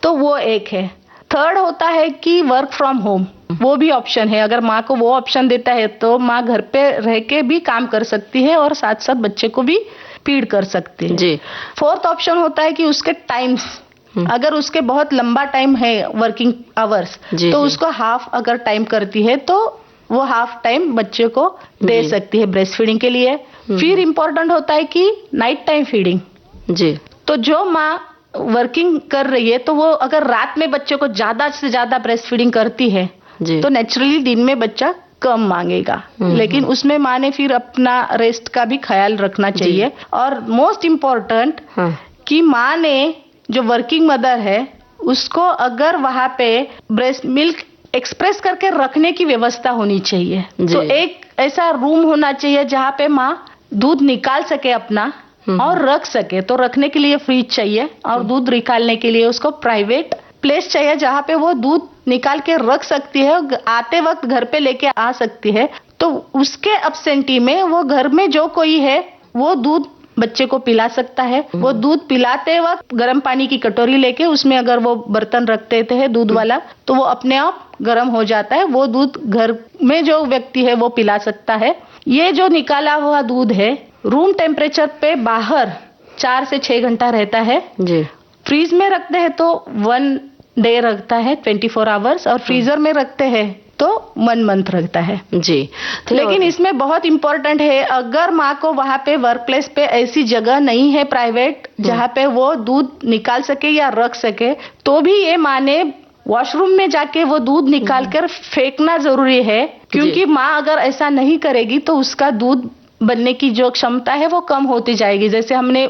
तो वो एक है। थर्ड होता है कि वर्क फ्रॉम होम, वो भी ऑप्शन है। अगर माँ को वो ऑप्शन देता है तो माँ घर पे रह के भी काम कर सकती है और साथ साथ बच्चे को भी फीड कर सकती है। जी। फोर्थ ऑप्शन होता है कि उसके टाइम्स, अगर उसके बहुत लंबा टाइम है वर्किंग आवर्स, तो उसको हाफ अगर टाइम करती है तो वो हाफ टाइम बच्चे को दे सकती है ब्रेस्ट फीडिंग के लिए। फिर इम्पोर्टेंट होता है कि नाइट टाइम फीडिंग। जी, तो जो माँ वर्किंग कर रही है तो वो अगर रात में बच्चे को ज्यादा से ज्यादा ब्रेस्ट फीडिंग करती है तो नेचुरली दिन में बच्चा कम मांगेगा, लेकिन उसमें माँ ने फिर अपना रेस्ट का भी ख्याल रखना चाहिए। और मोस्ट इम्पोर्टेंट कि माँ ने, जो वर्किंग मदर है, उसको अगर वहाँ पे ब्रेस्ट मिल्क एक्सप्रेस करके रखने की व्यवस्था होनी चाहिए। तो एक ऐसा रूम होना चाहिए जहाँ पे माँ दूध निकाल सके अपना और रख सके। तो रखने के लिए फ्रिज चाहिए और दूध निकालने के लिए उसको प्राइवेट प्लेस चाहिए जहाँ पे वो दूध निकाल के रख सकती है, आते वक्त घर पे लेके आ सकती है। तो उसके एब्सेंटी में वो घर में जो कोई है वो दूध बच्चे को पिला सकता है। वो दूध पिलाते वक्त गर्म पानी की कटोरी लेके उसमें अगर वो बर्तन रख देते हैं दूध वाला, तो वो अपने आप गर्म हो जाता है। वो दूध घर में जो व्यक्ति है वो पिला सकता है। ये जो निकाला हुआ दूध है रूम टेम्परेचर पे बाहर 4 से 6 घंटा रहता है जी। फ्रीज में रखते हैं तो 1 डे रखता है 24 आवर्स, और फ्रीजर में रखते हैं तो 1 मंथ रखता है जी। लेकिन इसमें बहुत इंपॉर्टेंट है, अगर माँ को वहाँ पे वर्क प्लेस पे ऐसी जगह नहीं है प्राइवेट जहाँ पे वो दूध निकाल सके या रख सके, तो भी ये माँ ने वॉशरूम में जाके वो दूध निकाल कर फेंकना जरूरी है। क्योंकि माँ अगर ऐसा नहीं करेगी तो उसका दूध बनने की जो क्षमता है वो कम होती जाएगी। जैसे हमने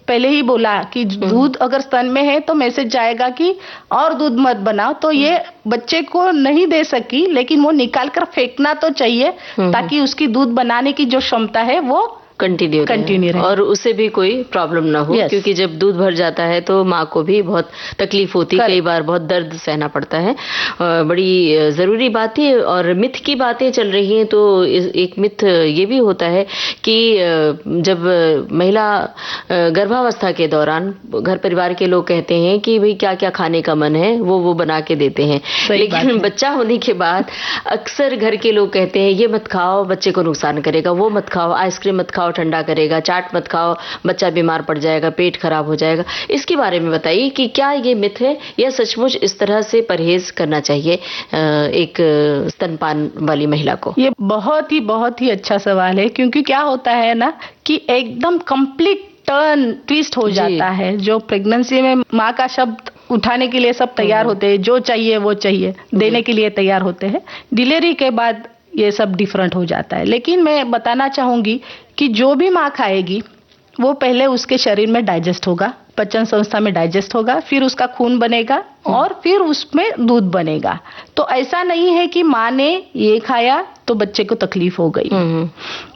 पहले ही बोला कि दूध अगर स्तन में है तो मैसेज जाएगा कि और दूध मत बनाओ, तो ये बच्चे को नहीं दे सकी, लेकिन वो निकाल कर फेंकना तो चाहिए ताकि उसकी दूध बनाने की जो क्षमता है वो कंटिन्यू रहे और उसे भी कोई प्रॉब्लम ना हो। क्योंकि जब दूध भर जाता है तो माँ को भी बहुत तकलीफ होती है, कई बार बहुत दर्द सहना पड़ता है। बड़ी जरूरी बात है। और मिथ की बातें चल रही हैं तो एक मिथ ये भी होता है कि जब महिला गर्भावस्था के दौरान घर परिवार के लोग कहते हैं कि भाई क्या क्या खाने का मन है वो बना के देते हैं, लेकिन बच्चा होने के बाद अक्सर घर के लोग कहते हैं ये मत खाओ, बच्चे को नुकसान करेगा, वो मत खाओ, आइसक्रीम मत खाओ, खाओ ठंडा करेगा, चाट मत खाओ बच्चा बीमार पड़ जाएगा, पेट खराब हो जाएगा। इसके बारे में बताइए कि क्या ये मिथ है या सचमुच इस तरह से परहेज करना चाहिए एक स्तनपान वाली महिला को? ये बहुत ही अच्छा सवाल है, क्योंकि क्या होता है ना कि एकदम कंप्लीट टर्न ट्विस्ट हो जाता है। जो प्रेगनेंसी में माँ का शब्द उठाने के लिए सब तैयार होते हैं, जो चाहिए वो चाहिए, देने के लिए तैयार होते हैं। डिलीवरी के बाद ये सब डिफरेंट हो जाता है। लेकिन मैं बताना चाहूंगी कि जो भी माँ खाएगी वो पहले उसके शरीर में डाइजेस्ट होगा, पाचन संस्था में डाइजेस्ट होगा, फिर उसका खून बनेगा और फिर उसमें दूध बनेगा। तो ऐसा नहीं है कि माँ ने ये खाया तो बच्चे को तकलीफ हो गई।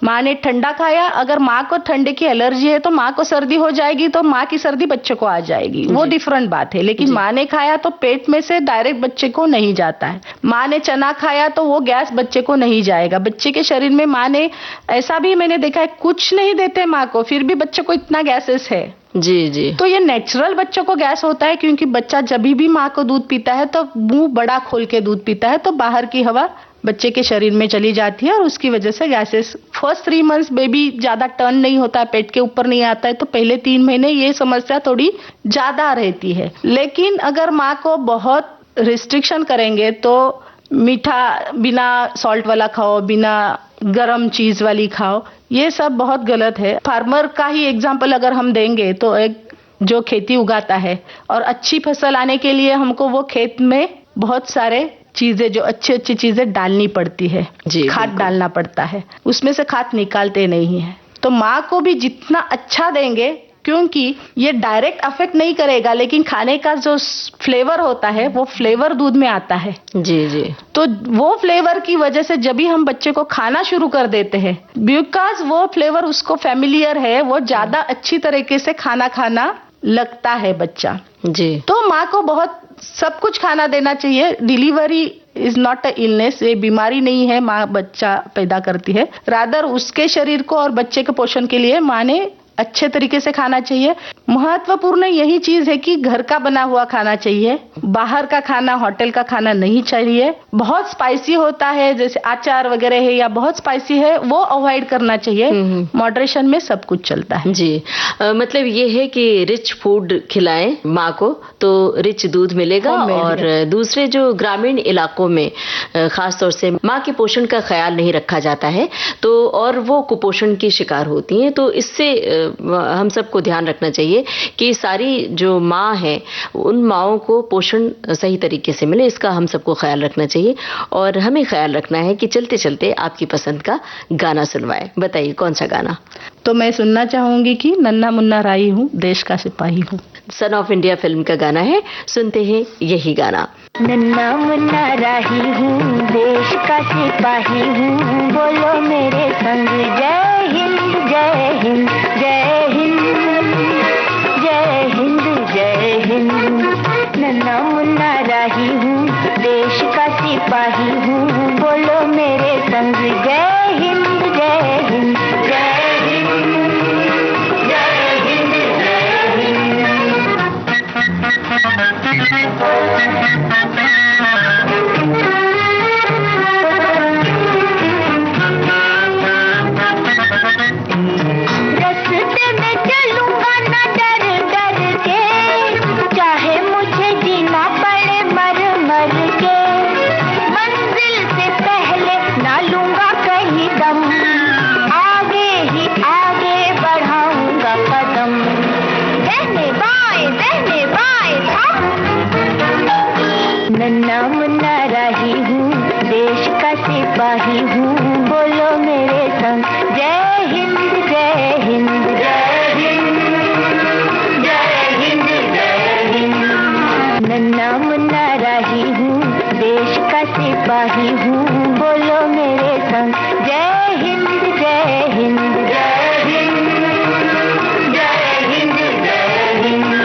माँ ने ठंडा खाया, अगर माँ को ठंडे की एलर्जी है तो माँ को सर्दी हो जाएगी, तो माँ की सर्दी बच्चे को आ जाएगी, वो डिफरेंट बात है। लेकिन माँ ने खाया तो पेट में से डायरेक्ट बच्चे को नहीं जाता है। माँ ने चना खाया तो वो गैस बच्चे को नहीं जाएगा। बच्चे के शरीर में माँ ने, ऐसा भी मैंने देखा है, कुछ नहीं देते माँ को, फिर भी बच्चे को इतना गैसेस है। जी जी। तो ये नेचुरल बच्चों को गैस होता है, क्योंकि बच्चा जब भी माँ को दूध पीता है तो मुंह बड़ा खोल के दूध पीता है, तो बाहर की हवा बच्चे के शरीर में चली जाती है और उसकी वजह से गैसेस। फर्स्ट 3 मंथ्स बेबी ज्यादा टर्न नहीं होता है, पेट के ऊपर नहीं आता है, तो पहले 3 महीने ये समस्या थोड़ी ज्यादा रहती है। लेकिन अगर माँ को बहुत रिस्ट्रिक्शन करेंगे तो मीठा बिना सॉल्ट वाला खाओ, बिना गरम चीज वाली खाओ, ये सब बहुत गलत है। फार्मर का ही एग्जाम्पल अगर हम देंगे तो एक जो खेती उगाता है और अच्छी फसल आने के लिए हमको वो खेत में बहुत सारे चीजें, जो अच्छी अच्छी चीजें डालनी पड़ती है, खाद डालना पड़ता है, उसमें से खाद निकालते नहीं है। तो माँ को भी जितना अच्छा देंगे, क्योंकि ये डायरेक्ट अफेक्ट नहीं करेगा, लेकिन खाने का जो फ्लेवर होता है वो फ्लेवर दूध में आता है। जी जी। तो वो फ्लेवर की वजह से जब भी हम बच्चे को खाना शुरू कर देते हैं, बिकॉज वो फ्लेवर उसको फैमिलियर है, वो ज्यादा अच्छी तरीके से खाना लगता है बच्चा। जी। तो माँ को बहुत सब कुछ खाना देना चाहिए। Delivery is not a illness, ये बीमारी नहीं है, माँ बच्चा पैदा करती है। रादर उसके शरीर को और बच्चे के पोषण के लिए माँ ने अच्छे तरीके से खाना चाहिए। महत्वपूर्ण यही चीज है कि घर का बना हुआ खाना चाहिए, बाहर का खाना, होटल का खाना नहीं चाहिए। बहुत स्पाइसी होता है, जैसे अचार वगैरह है या बहुत स्पाइसी है, वो अवॉइड करना चाहिए। मॉडरेशन में सब कुछ चलता है। जी। मतलब ये है कि रिच फूड खिलाएं माँ को तो रिच दूध मिलेगा। और दूसरे जो ग्रामीण इलाकों में खास तौर से माँ के पोषण का ख्याल नहीं रखा जाता है तो और वो कुपोषण की शिकार होती हैं, तो इससे हम सबको ध्यान रखना चाहिए कि सारी जो माँ है उन माँओं को पोषण सही तरीके से मिले, इसका हम सबको ख्याल रखना चाहिए। और हमें ख्याल रखना है कि चलते चलते आपकी पसंद का गाना सुनवाएं। बताइए कौन सा गाना? तो मैं सुनना चाहूंगी कि नन्ना मुन्ना राही हूँ, देश का सिपाही हूँ। सन ऑफ इंडिया फिल्म का गाना है, सुनते हैं यही गाना। नन्ना मुन्ना राही हूँ, देश का सिपाही हूँ, बोलो मेरे संग जय हिंद जय हिंद जय हिंद जय हिंद जय हिंद। नन्ना मुन्ना राही हूँ, देश का सिपाही हूँ, बोलो मेरे संग जय हिंद जय हिंद जय हिंद जय हिंद जय हिंद। रास्ते में चलूंगा ना डर डर के, चाहे मुझे जीना पड़े मर मर के। मंजिल से पहले ना लूंगा कहीं दम, आगे ही आगे बढ़ाऊंगा कदम। दहने बाएं हम। नन्ना मुन्ना राही हूँ, देश का सिपाही हूँ, बोलो मेरे संग जय हिंद जय हिंद जय हिंद जय हिंद जय हिंद। नन्ना मुन्ना राही हूँ, देश का सिपाही हूँ, बोलो मेरे संग जय हिंद जय हिंद जय हिंद जय हिंद जय हिंद।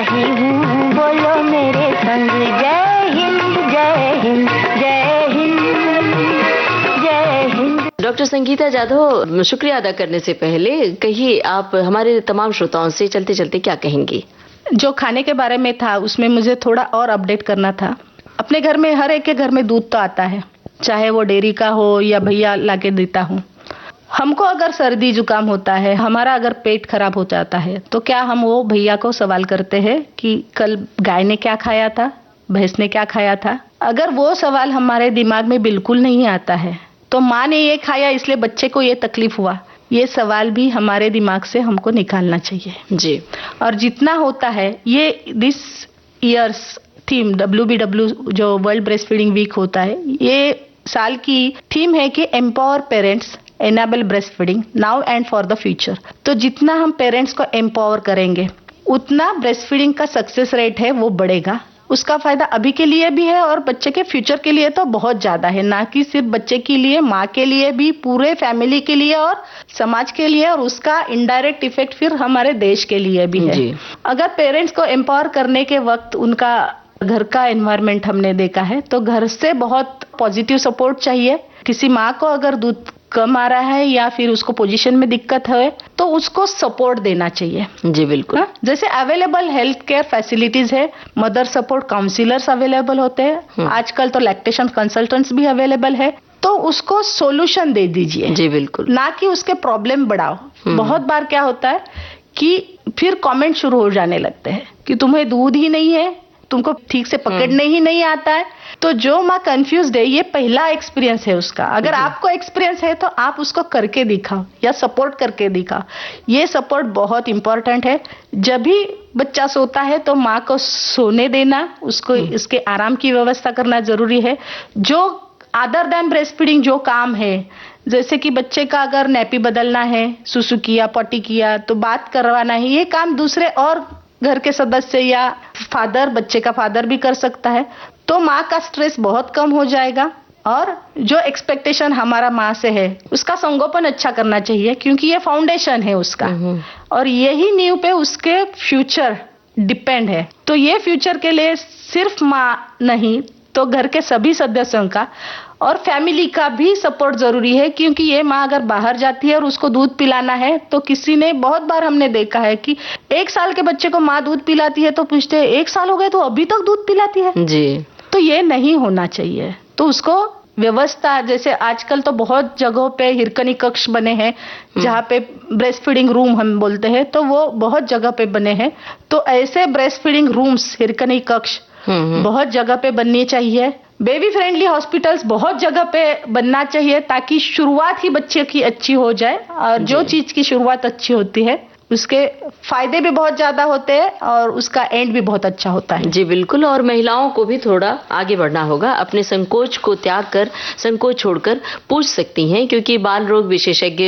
रही हूँ, बोलो मेरे संग जय हिंद जय हिंद जय हिंद जय हिंद। डॉक्टर संगीता जाधव, शुक्रिया अदा करने से पहले कहिए आप हमारे तमाम श्रोताओं से चलते चलते क्या कहेंगी? जो खाने के बारे में था उसमें मुझे थोड़ा और अपडेट करना था। अपने घर में हर एक के घर में दूध तो आता है, चाहे वो डेयरी का हो या भैया लाके देता हूँ। हमको अगर सर्दी जुकाम होता है, हमारा अगर पेट खराब हो जाता है, तो क्या हम वो भैया को सवाल करते हैं कि कल गाय ने क्या खाया था, भैंस ने क्या खाया था? अगर वो सवाल हमारे दिमाग में बिल्कुल नहीं आता है, तो माँ ने ये खाया इसलिए बच्चे को ये तकलीफ हुआ, ये सवाल भी हमारे दिमाग से हमको निकालना चाहिए जी। और जितना होता है ये दिस ईयर्स थीम WBW जो वर्ल्ड ब्रेस्ट फीडिंग वीक होता है, ये साल की थीम है कि empower parents enable breast feeding now and for the future. तो जितना हम पेरेंट्स को एम्पावर करेंगे उतना ब्रेस्ट फीडिंग का सक्सेस रेट है वो बढ़ेगा। उसका फायदा अभी के लिए भी है और बच्चे के फ्यूचर के लिए तो बहुत ज्यादा है, ना कि सिर्फ बच्चे के लिए, माँ के लिए भी, पूरे फैमिली के लिए और समाज के लिए, और उसका इनडायरेक्ट इफेक्ट फिर हमारे देश के लिए भी है। जी। अगर पेरेंट्स को एम्पावर करने के वक्त उनका घर का एनवायरनमेंट हमने देखा है तो घर से बहुत पॉजिटिव सपोर्ट चाहिए। किसी माँ को अगर दूध कम आ रहा है या फिर उसको पोजीशन में दिक्कत है तो उसको सपोर्ट देना चाहिए। जी बिल्कुल। जैसे अवेलेबल हेल्थ केयर फैसिलिटीज है, मदर सपोर्ट काउंसिलर्स अवेलेबल होते हैं, आजकल तो लैक्टेशन कंसल्टेंट्स भी अवेलेबल है, तो उसको सोल्यूशन दे दीजिए। जी बिल्कुल। ना कि उसके प्रॉब्लम बढ़ाओ। बहुत बार क्या होता है कि फिर कमेंट शुरू हो जाने लगते हैं कि तुम्हें दूध ही नहीं है, तुमको ठीक से पकड़ने ही नहीं आता है। तो जो माँ कंफ्यूज्ड है, ये पहला एक्सपीरियंस है उसका। अगर आपको एक्सपीरियंस है तो आप उसको करके दिखाओ या सपोर्ट करके दिखाओ। ये सपोर्ट बहुत इंपॉर्टेंट है। जब भी बच्चा सोता है तो माँ को सोने देना, उसको इसके आराम की व्यवस्था करना जरूरी है। जो अदर देन ब्रेस्ट फीडिंग जो काम है, जैसे कि बच्चे का अगर नैपी बदलना है, सुसु किया, पॉटी किया, तो बात करवाना है, ये काम दूसरे और घर के सदस्य या फादर, बच्चे का फादर भी कर सकता है। तो माँ का स्ट्रेस बहुत कम हो जाएगा और जो एक्सपेक्टेशन हमारा माँ से है उसका संगोपन अच्छा करना चाहिए, क्योंकि ये फाउंडेशन है उसका और यही नींव पे उसके फ्यूचर डिपेंड है। तो ये फ्यूचर के लिए सिर्फ माँ नहीं तो घर के सभी सदस्यों का और फैमिली का भी सपोर्ट जरूरी है, क्योंकि ये माँ अगर बाहर जाती है और उसको दूध पिलाना है तो किसी ने बहुत बार हमने देखा है कि 1 साल के बच्चे को माँ दूध पिलाती है तो पूछते हैं 1 साल हो गए तो अभी तक दूध पिलाती है जी। तो ये नहीं होना चाहिए। तो उसको व्यवस्था, जैसे आजकल तो बहुत जगहों पे हिरकनी कक्ष बने हैं जहाँ पे ब्रेस्ट फीडिंग रूम हम बोलते हैं, तो वो बहुत जगह पे बने हैं। तो ऐसे ब्रेस्ट फीडिंग रूम्स, हिरकनी कक्ष बहुत जगह पे बननी चाहिए। बेबी फ्रेंडली हॉस्पिटल्स बहुत जगह पे बनना चाहिए, ताकि शुरुआत ही बच्चे की अच्छी हो जाए। और जो चीज की शुरुआत अच्छी होती है उसके फायदे भी बहुत ज्यादा होते हैं और उसका एंड भी बहुत अच्छा होता है। जी बिल्कुल। और महिलाओं को भी थोड़ा आगे बढ़ना होगा, अपने संकोच को त्याग कर, संकोच छोड़कर पूछ सकती हैं, क्योंकि बाल रोग विशेषज्ञ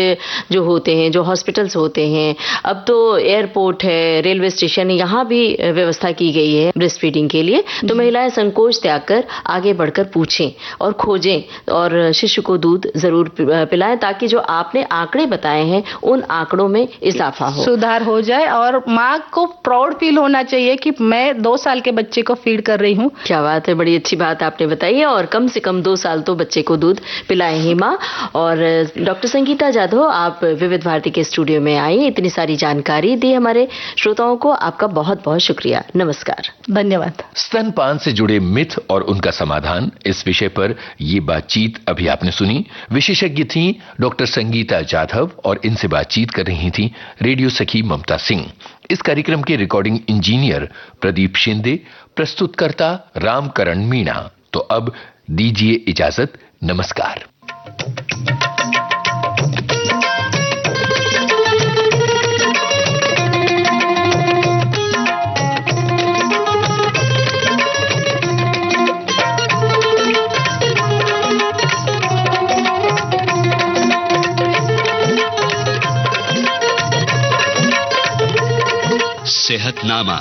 जो होते हैं, जो हॉस्पिटल्स होते हैं, अब तो एयरपोर्ट है, रेलवे स्टेशन, यहाँ भी व्यवस्था की गई है ब्रेस्ट फीडिंग के लिए। तो महिलाएं संकोच त्याग कर आगे बढ़कर पूछें और खोजें और शिशु को दूध जरूर पिलाएं, ताकि जो आपने आंकड़े बताए हैं उन आंकड़ों में इजाफा हो, सुधार हो जाए। और माँ को प्राउड फील होना चाहिए कि मैं 2 साल के बच्चे को फीड कर रही हूँ। क्या बात है, बड़ी अच्छी बात आपने बताई है। और कम से कम 2 साल तो बच्चे को दूध पिलाएं ही माँ। और डॉक्टर संगीता जाधव, आप विविध भारती के स्टूडियो में आई, इतनी सारी जानकारी दी हमारे श्रोताओं को, आपका बहुत बहुत शुक्रिया। नमस्कार। धन्यवाद। स्तनपान से जुड़े मिथ और उनका समाधान, इस विषय पर ये बातचीत अभी आपने सुनी। विशेषज्ञ थी डॉक्टर संगीता जाधव और इनसे बातचीत कर रही थी रेडियो सखी ममता सिंह। इस कार्यक्रम के रिकॉर्डिंग इंजीनियर प्रदीप शिंदे, प्रस्तुतकर्ता रामकरण मीणा। तो अब दीजिए इजाजत। नमस्कार। सेहतनामा।